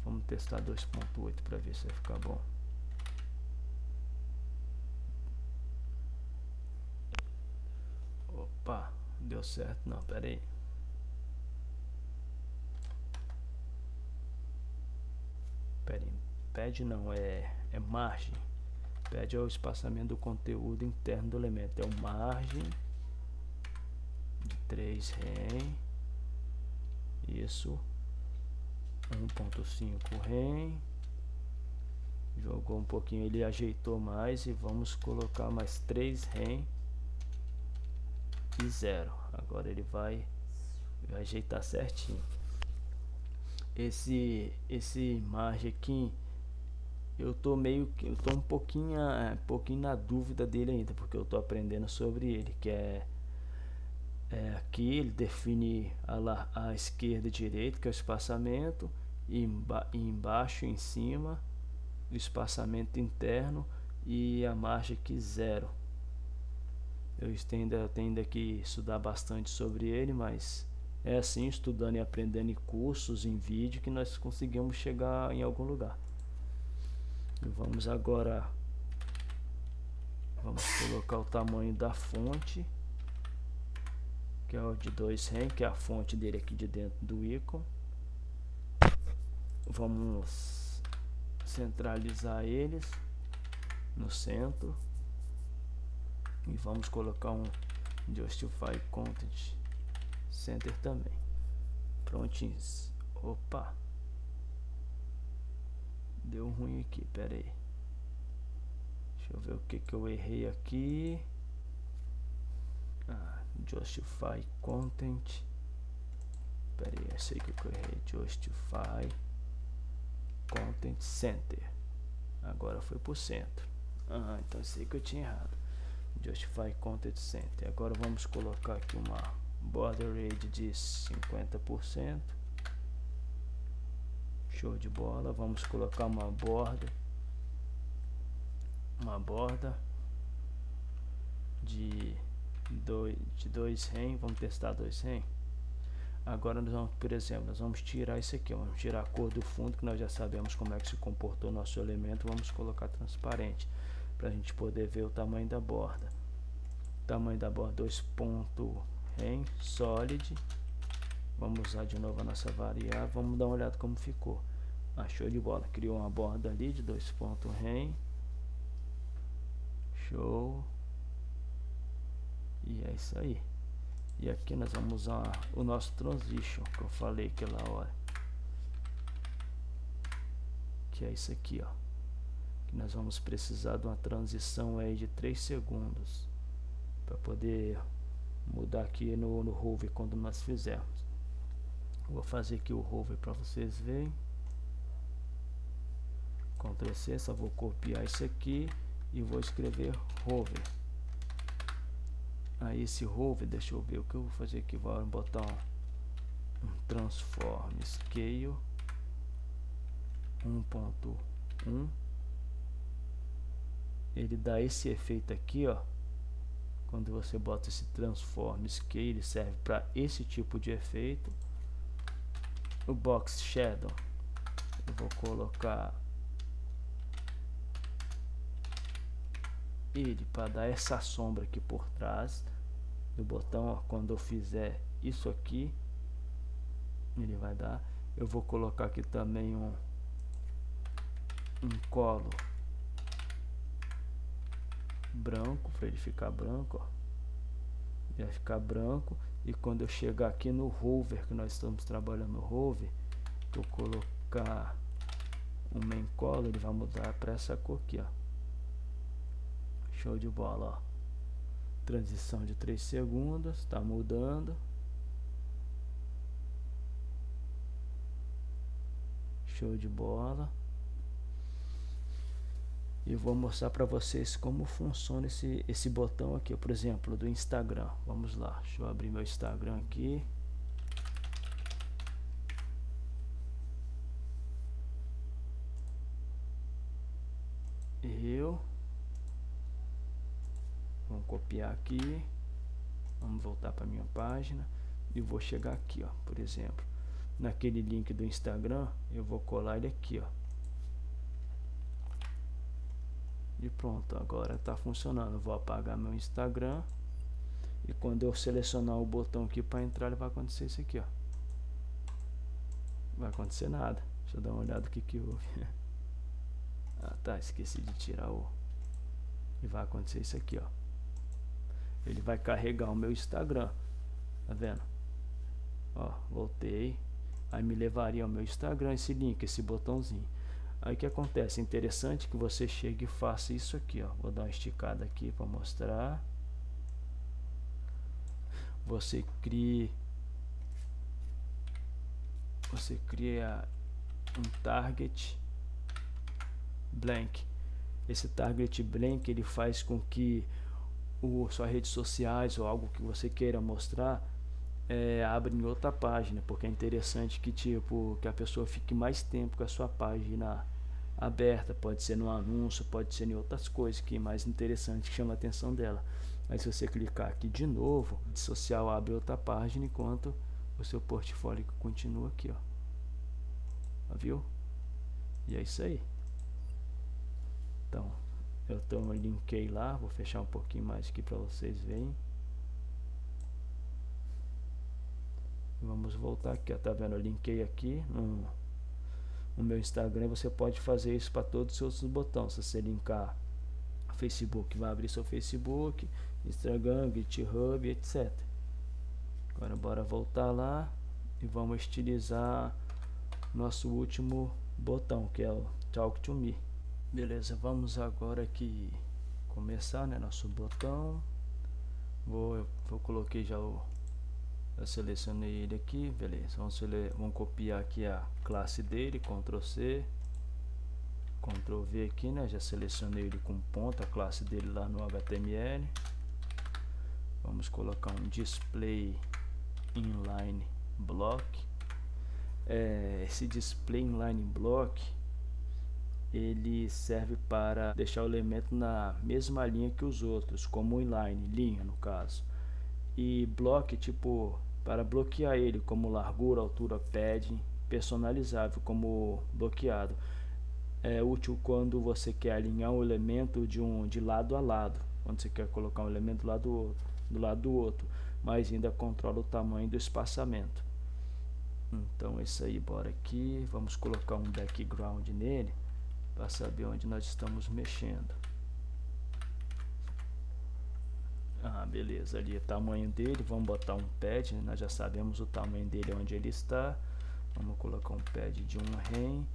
Vamos testar 2.8 para ver se vai ficar bom. Opa, deu certo? Não, pera aí. Pad não, é margem. Pad é o espaçamento do conteúdo interno do elemento. É o margem de 3 rem. Isso. 1.5 rem. Jogou um pouquinho, ele ajeitou mais, e vamos colocar mais 3 rem e 0. Agora ele vai ajeitar certinho. Esse margem aqui, eu tô um pouquinho na dúvida dele ainda, porque eu tô aprendendo sobre ele, que aqui ele define a esquerda e direita, que é o espaçamento, e embaixo e em cima o espaçamento interno, e a margem aqui 0. Eu tenho que estudar bastante sobre ele, mas é assim, estudando e aprendendo em cursos, em vídeo, que nós conseguimos chegar em algum lugar. E vamos colocar o tamanho da fonte, que é o de 2 rem, que é a fonte dele aqui de dentro do ícone. Vamos centralizar eles no centro e vamos colocar um Justify Content Center também. Prontinhos. Opa, deu ruim aqui, pera aí. Deixa eu ver o que eu errei aqui. Justify Content. Pera aí, eu sei que eu errei. Justify Content Center. Agora foi pro centro. Então eu sei que eu tinha errado. Justify Content Center. Agora vamos colocar aqui uma border radius de 50%. Show de bola. Vamos colocar uma borda de 2 rem. Vamos testar 2 rem. Agora nós vamos, por exemplo, nós vamos tirar isso aqui, vamos tirar a cor do fundo, que nós já sabemos como é que se comportou o nosso elemento. Vamos colocar transparente, para a gente poder ver o tamanho da borda. Tamanho da borda 2.rem solid. Vamos usar de novo a nossa variável, vamos dar uma olhada como ficou. Show de bola, criou uma borda ali de 2.rem. Show. E é isso aí. E aqui nós vamos usar o nosso transition, que eu falei aquela hora, que é isso aqui, ó. Que nós vamos precisar de uma transição aí de 3 segundos para poder mudar aqui no hover quando nós fizermos. Vou fazer aqui o hover para vocês verem. Ctrl C, só vou copiar isso aqui e vou escrever hover. Aí esse hover, deixa eu ver o que eu vou fazer aqui. Vou botar um transform scale 1.1. Ele dá esse efeito aqui, ó, quando você bota esse transform scale, ele serve para esse tipo de efeito. O box shadow, eu vou colocar ele para dar essa sombra aqui por trás do botão. Ó, quando eu fizer isso aqui, ele vai dar. Eu vou colocar aqui também um colo branco para ele ficar branco, ó. Vai ficar branco. E quando eu chegar aqui no hover, que nós estamos trabalhando no hover, eu colocar um main color, ele vai mudar para essa cor aqui, ó. Show de bola, ó. Transição de 3 segundos, tá mudando. Show de bola. E vou mostrar para vocês como funciona esse botão aqui, por exemplo, do Instagram. Vamos lá, deixa eu abrir meu Instagram aqui. Vamos copiar aqui. Vamos voltar para minha página e vou chegar aqui, ó, por exemplo, naquele link do Instagram, eu vou colar ele aqui, ó. E pronto, agora está funcionando. Eu vou apagar meu Instagram e quando eu selecionar o botão aqui para entrar, ele vai acontecer isso aqui, ó. Não vai acontecer nada. Deixa eu dar uma olhada o que houve. Ah, tá, esqueci de tirar o... E vai acontecer isso aqui, ó. Ele vai carregar o meu Instagram, tá vendo? Ó, voltei. Aí me levaria ao meu Instagram esse link, esse botãozinho. Aí o que acontece? Interessante que você chegue e faça isso aqui, ó. Vou dar uma esticada aqui para mostrar. Você cria um target blank. Esse target blank, ele faz com que suas redes sociais ou algo que você queira mostrar abra em outra página, porque é interessante que que a pessoa fique mais tempo com a sua página aberta. Pode ser no anúncio, pode ser em outras coisas que é mais interessante, que chama a atenção dela. Mas se você clicar aqui de novo, a rede social abre outra página enquanto o seu portfólio continua aqui, ó. Viu? E é isso aí. Então eu linkei lá, vou fechar um pouquinho mais aqui para vocês verem. Vamos voltar aqui, ó, tá vendo? Eu linkei aqui no meu Instagram. Você pode fazer isso para todos os seus botões. Se você linkar Facebook, vai abrir seu Facebook, Instagram, GitHub, etc. Agora bora voltar lá e vamos estilizar nosso último botão, que é o Talk to Me. Beleza, vamos agora aqui começar, né, nosso botão. Eu coloquei já eu selecionei ele aqui, beleza. Vamos copiar aqui a classe dele, Ctrl C, Ctrl V aqui, né? Já selecionei ele com ponto, a classe dele lá no HTML. Vamos colocar um display inline block. Esse display inline block, ele serve para deixar o elemento na mesma linha que os outros, como inline, linha no caso. E block, tipo, para bloquear ele, como largura, altura, padding, personalizável como bloqueado. É útil quando você quer alinhar um elemento de lado a lado, quando você quer colocar um elemento do lado do outro, mas ainda controla o tamanho do espaçamento. Então é isso aí, bora aqui, vamos colocar um background nele para saber onde nós estamos mexendo. Ah, beleza, ali o tamanho dele, vamos botar um pad, né? Nós já sabemos o tamanho dele, onde ele está. Vamos colocar um pad de 1 rem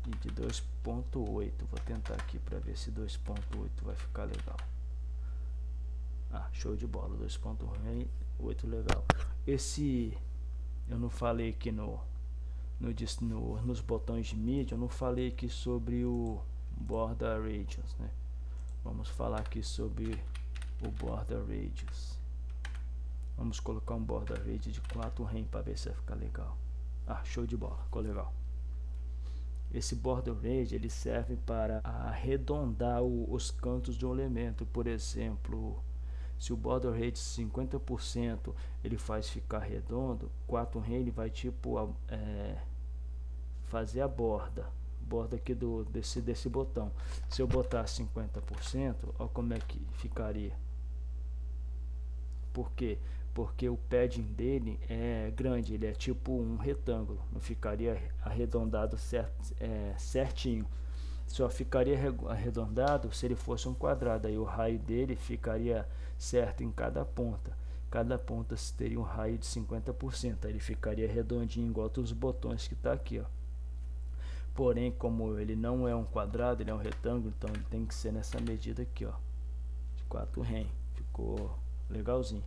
e de 2.8. Vou tentar aqui para ver se 2.8 vai ficar legal. Ah, show de bola, 2.8 legal. Esse eu não falei aqui nos botões de mídia, eu não falei aqui sobre o border radius, né? Vamos falar aqui sobre o border radius. Vamos colocar um border radius de 4 rem para ver se vai ficar legal. Ah, show de bola, ficou legal. Esse border radius, ele serve para arredondar os cantos de um elemento. Por exemplo, Se o border radius 50% ele faz ficar redondo, 4 rem ele vai tipo fazer a borda aqui desse botão. Se eu botar 50%, olha como é que ficaria. Por quê? Porque o padding dele é grande, ele é tipo um retângulo, não ficaria arredondado certinho. Só ficaria arredondado se ele fosse um quadrado, aí o raio dele ficaria certo em cada ponta. Cada ponta teria um raio de 50%, aí ele ficaria redondinho igual todos os botões que está aqui, ó. Porém, como ele não é um quadrado, ele é um retângulo, então ele tem que ser nessa medida aqui, ó, de 4 rem. Ficou legalzinho.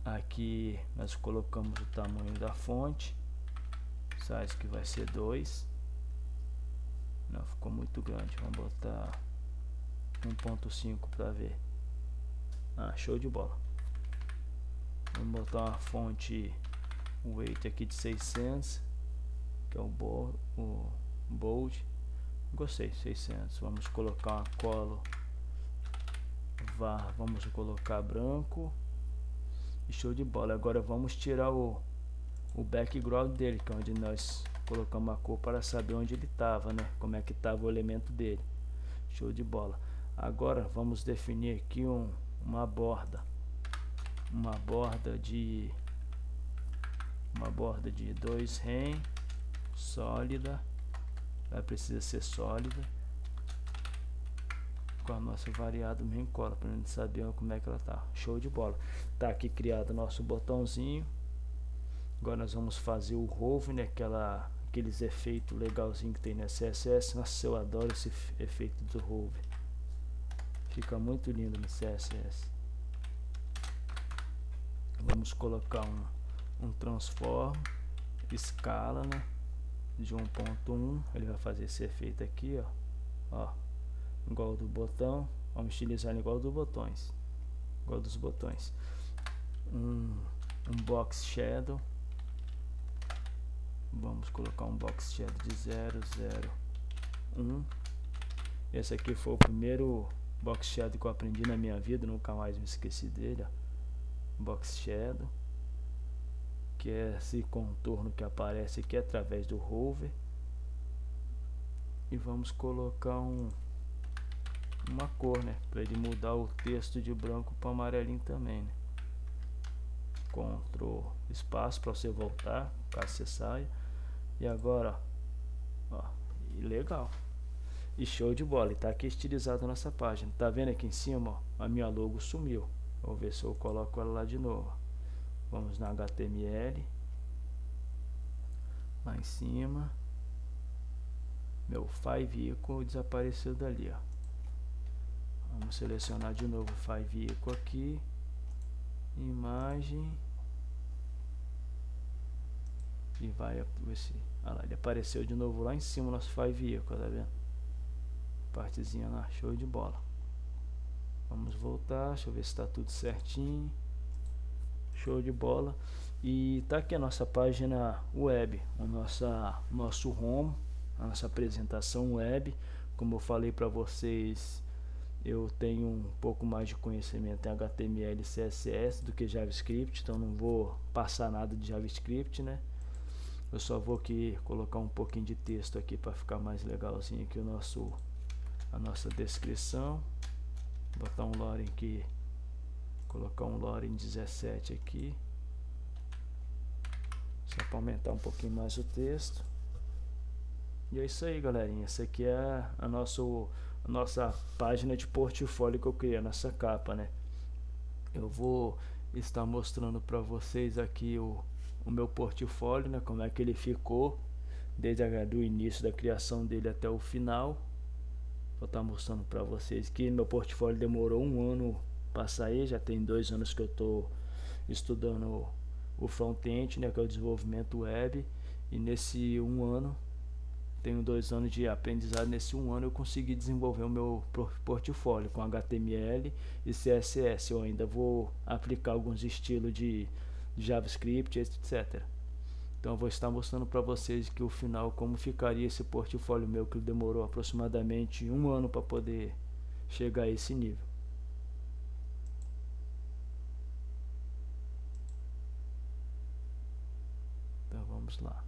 Aqui nós colocamos o tamanho da fonte, size que vai ser 2. Não, ficou muito grande, vamos botar 1.5 para ver. Show de bola. Vamos botar uma fonte weight aqui de 600, que é o bold. Gostei, 600. Vamos colocar uma color var, vamos colocar branco. E show de bola. Agora vamos tirar o background dele, que é onde nós colocamos a cor para saber onde ele estava, né? Como é que estava o elemento dele. Show de bola. Agora vamos definir aqui uma borda de 2 rem, sólida. Ela precisa ser sólida, com a nossa variável main color, para a gente saber como é que ela tá. Show de bola. Tá aqui criado o nosso botãozinho. Agora nós vamos fazer o hover, né? Aqueles efeitos legalzinho que tem no CSS. Nossa, eu adoro esse efeito do hover. Fica muito lindo no CSS. Vamos colocar um transform, escala, né? De 1.1. Ele vai fazer esse efeito aqui, ó. Igual do botão. Vamos utilizar igual dos botões. Um box shadow. Vamos colocar um box shadow de 001. Esse aqui foi o primeiro box shadow que eu aprendi na minha vida, nunca mais me esqueci dele, ó. Box shadow, que é esse contorno que aparece aqui através do hover. E vamos colocar uma cor, né, para ele mudar o texto de branco para amarelinho também, né? Ctrl espaço para você voltar, caso você saia. E agora, ó, e legal. E show de bola, e tá aqui estilizado a nossa página. Tá vendo aqui em cima, ó, a minha logo sumiu. Vou ver se eu coloco ela lá de novo. Vamos na HTML, lá em cima, meu File Vehicle desapareceu dali, ó. Vamos selecionar de novo o File Vehicle aqui, imagem, e vai esse, lá, ele apareceu de novo lá em cima, nosso File Vehicle, tá vendo? Partezinha lá, show de bola. Vamos voltar, deixa eu ver se está tudo certinho. Show de bola. E tá aqui a nossa página web, nosso home, a nossa apresentação web. Como eu falei para vocês, eu tenho um pouco mais de conhecimento em HTML e CSS do que JavaScript, então não vou passar nada de JavaScript, né? Eu só vou aqui colocar um pouquinho de texto aqui para ficar mais legalzinho aqui a nossa descrição. Botar um lorem aqui, colocar um lorem 17 aqui, só para aumentar um pouquinho mais o texto. E é isso aí, galerinha. Essa aqui é a nossa página de portfólio que eu criei, a nossa capa, né? Eu vou estar mostrando para vocês aqui o meu portfólio, né? Como é que ele ficou desde o início da criação dele até o final. Vou estar mostrando para vocês que meu portfólio demorou 1 ano para sair. Já tem 2 anos que eu estou estudando o front-end, né, que é o desenvolvimento web, e nesse 1 ano, tenho 2 anos de aprendizado. Nesse 1 ano eu consegui desenvolver o meu portfólio com HTML e CSS. Eu ainda vou aplicar alguns estilos de JavaScript, etc. Então eu vou estar mostrando para vocês que o final, como ficaria esse portfólio meu, que demorou aproximadamente 1 ano para poder chegar a esse nível. Vamos lá.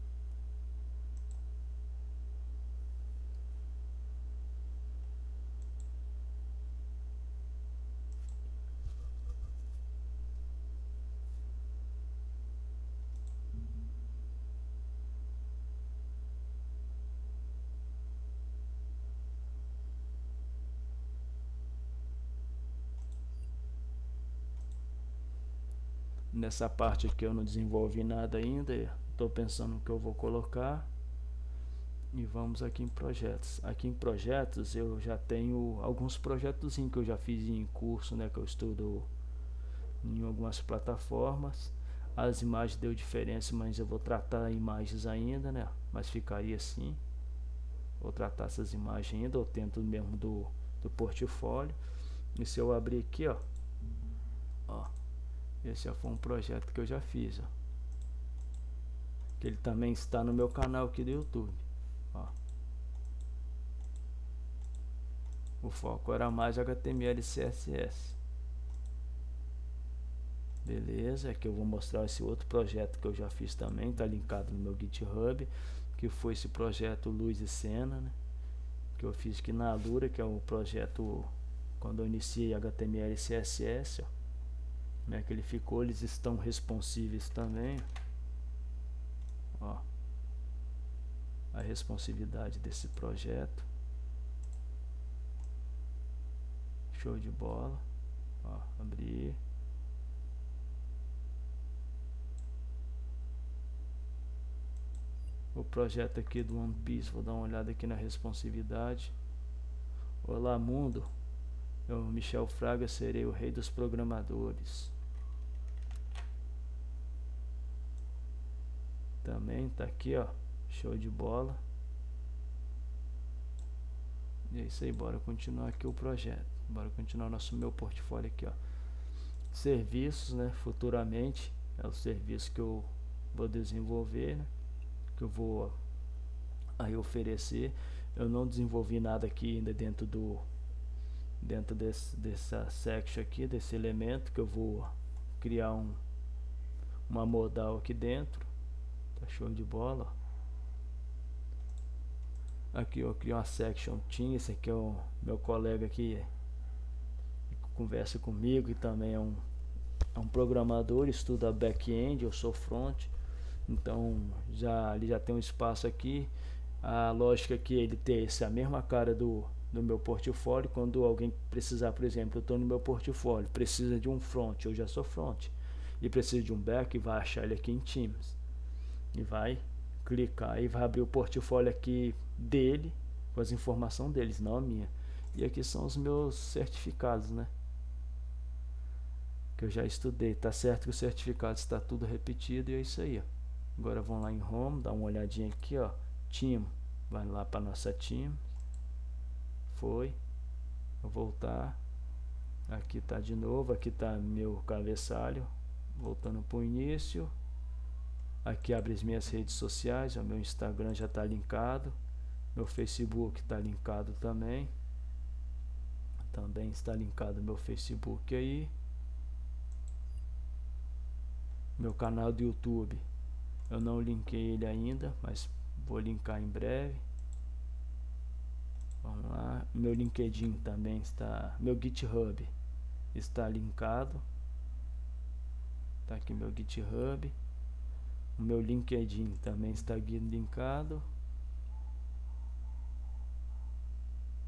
Nessa parte aqui eu não desenvolvi nada ainda, estou pensando no que eu vou colocar. E vamos aqui em projetos. Aqui em projetos eu já tenho alguns projetos que eu já fiz em curso, né, que eu estudo em algumas plataformas. As imagens deu diferença, mas eu vou tratar imagens ainda, né, mas ficaria assim. Vou tratar essas imagens ainda, eu tento mesmo do portfólio. E se eu abrir aqui, ó, esse já foi um projeto que eu já fiz, ó, que ele também está no meu canal aqui do YouTube, ó. O foco era mais HTML e CSS. Beleza, aqui eu vou mostrar esse outro projeto que eu já fiz também, tá linkado no meu GitHub, que foi esse projeto Luz e Cena, né, que eu fiz aqui na Alura, que é o projeto quando eu iniciei HTML e CSS, ó. Como é que ele ficou, eles estão responsíveis também, ó, a responsividade desse projeto, show de bola, ó, abrir, o projeto aqui do One Piece, vou dar uma olhada aqui na responsividade. Olá mundo, eu, Michel Fraga, serei o rei dos programadores. Também tá aqui, ó, show de bola. E é isso aí, bora continuar aqui o projeto. Bora continuar meu portfólio aqui, ó. Serviços, né, futuramente é o serviço que eu vou desenvolver, né, que eu vou aí oferecer. Eu não desenvolvi nada aqui ainda dentro dessa section aqui, desse elemento, que eu vou criar uma modal aqui dentro. Tá show de bola. Aqui eu crio uma section team. Esse aqui é o meu colega aqui que conversa comigo e também é um programador, estuda back-end, eu sou front. Então ele já tem um espaço aqui. A lógica aqui é ele ter a mesma cara do meu portfólio. Quando alguém precisar, por exemplo, eu estou no meu portfólio, precisa de um front, eu já sou front, e precisa de um back, vai achar ele aqui em Teams e vai clicar e vai abrir o portfólio aqui dele com as informações deles, não a minha. E aqui são os meus certificados, né, que eu já estudei. Tá certo que o certificado está tudo repetido e é isso aí, ó. Agora vamos lá em Home, dá uma olhadinha aqui, ó, Team, vai lá para nossa Team, foi, vou voltar, aqui tá de novo, aqui tá meu cabeçalho, voltando para o início. Aqui abre as minhas redes sociais, o meu Instagram já está linkado, meu Facebook está linkado também está linkado meu Facebook aí, meu canal do YouTube eu não linkei ele ainda, mas vou linkar em breve. Vamos lá, meu LinkedIn também está, meu GitHub está linkado, tá aqui meu GitHub. O meu LinkedIn também está linkado.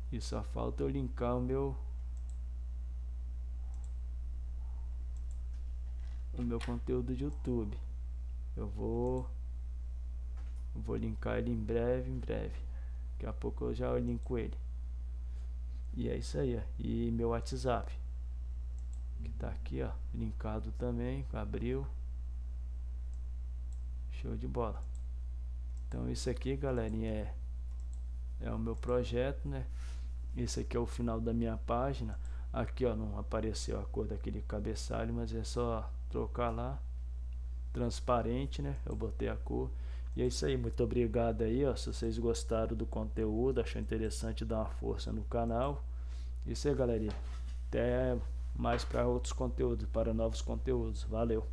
E só falta eu linkar o meu conteúdo de YouTube. Eu vou linkar ele em breve. Daqui a pouco eu já linko ele. E é isso aí, ó. E meu WhatsApp, que tá aqui, ó, linkado também, abriu. Show de bola. Então isso aqui, galerinha, é o meu projeto, né? Esse aqui é o final da minha página. Aqui, ó, não apareceu a cor daquele cabeçalho, mas é só trocar lá, transparente, né? Eu botei a cor. E é isso aí, muito obrigado aí, ó. Se vocês gostaram do conteúdo, achou interessante, dar uma força no canal. Isso aí, galerinha. Até mais para outros conteúdos, para novos conteúdos. Valeu.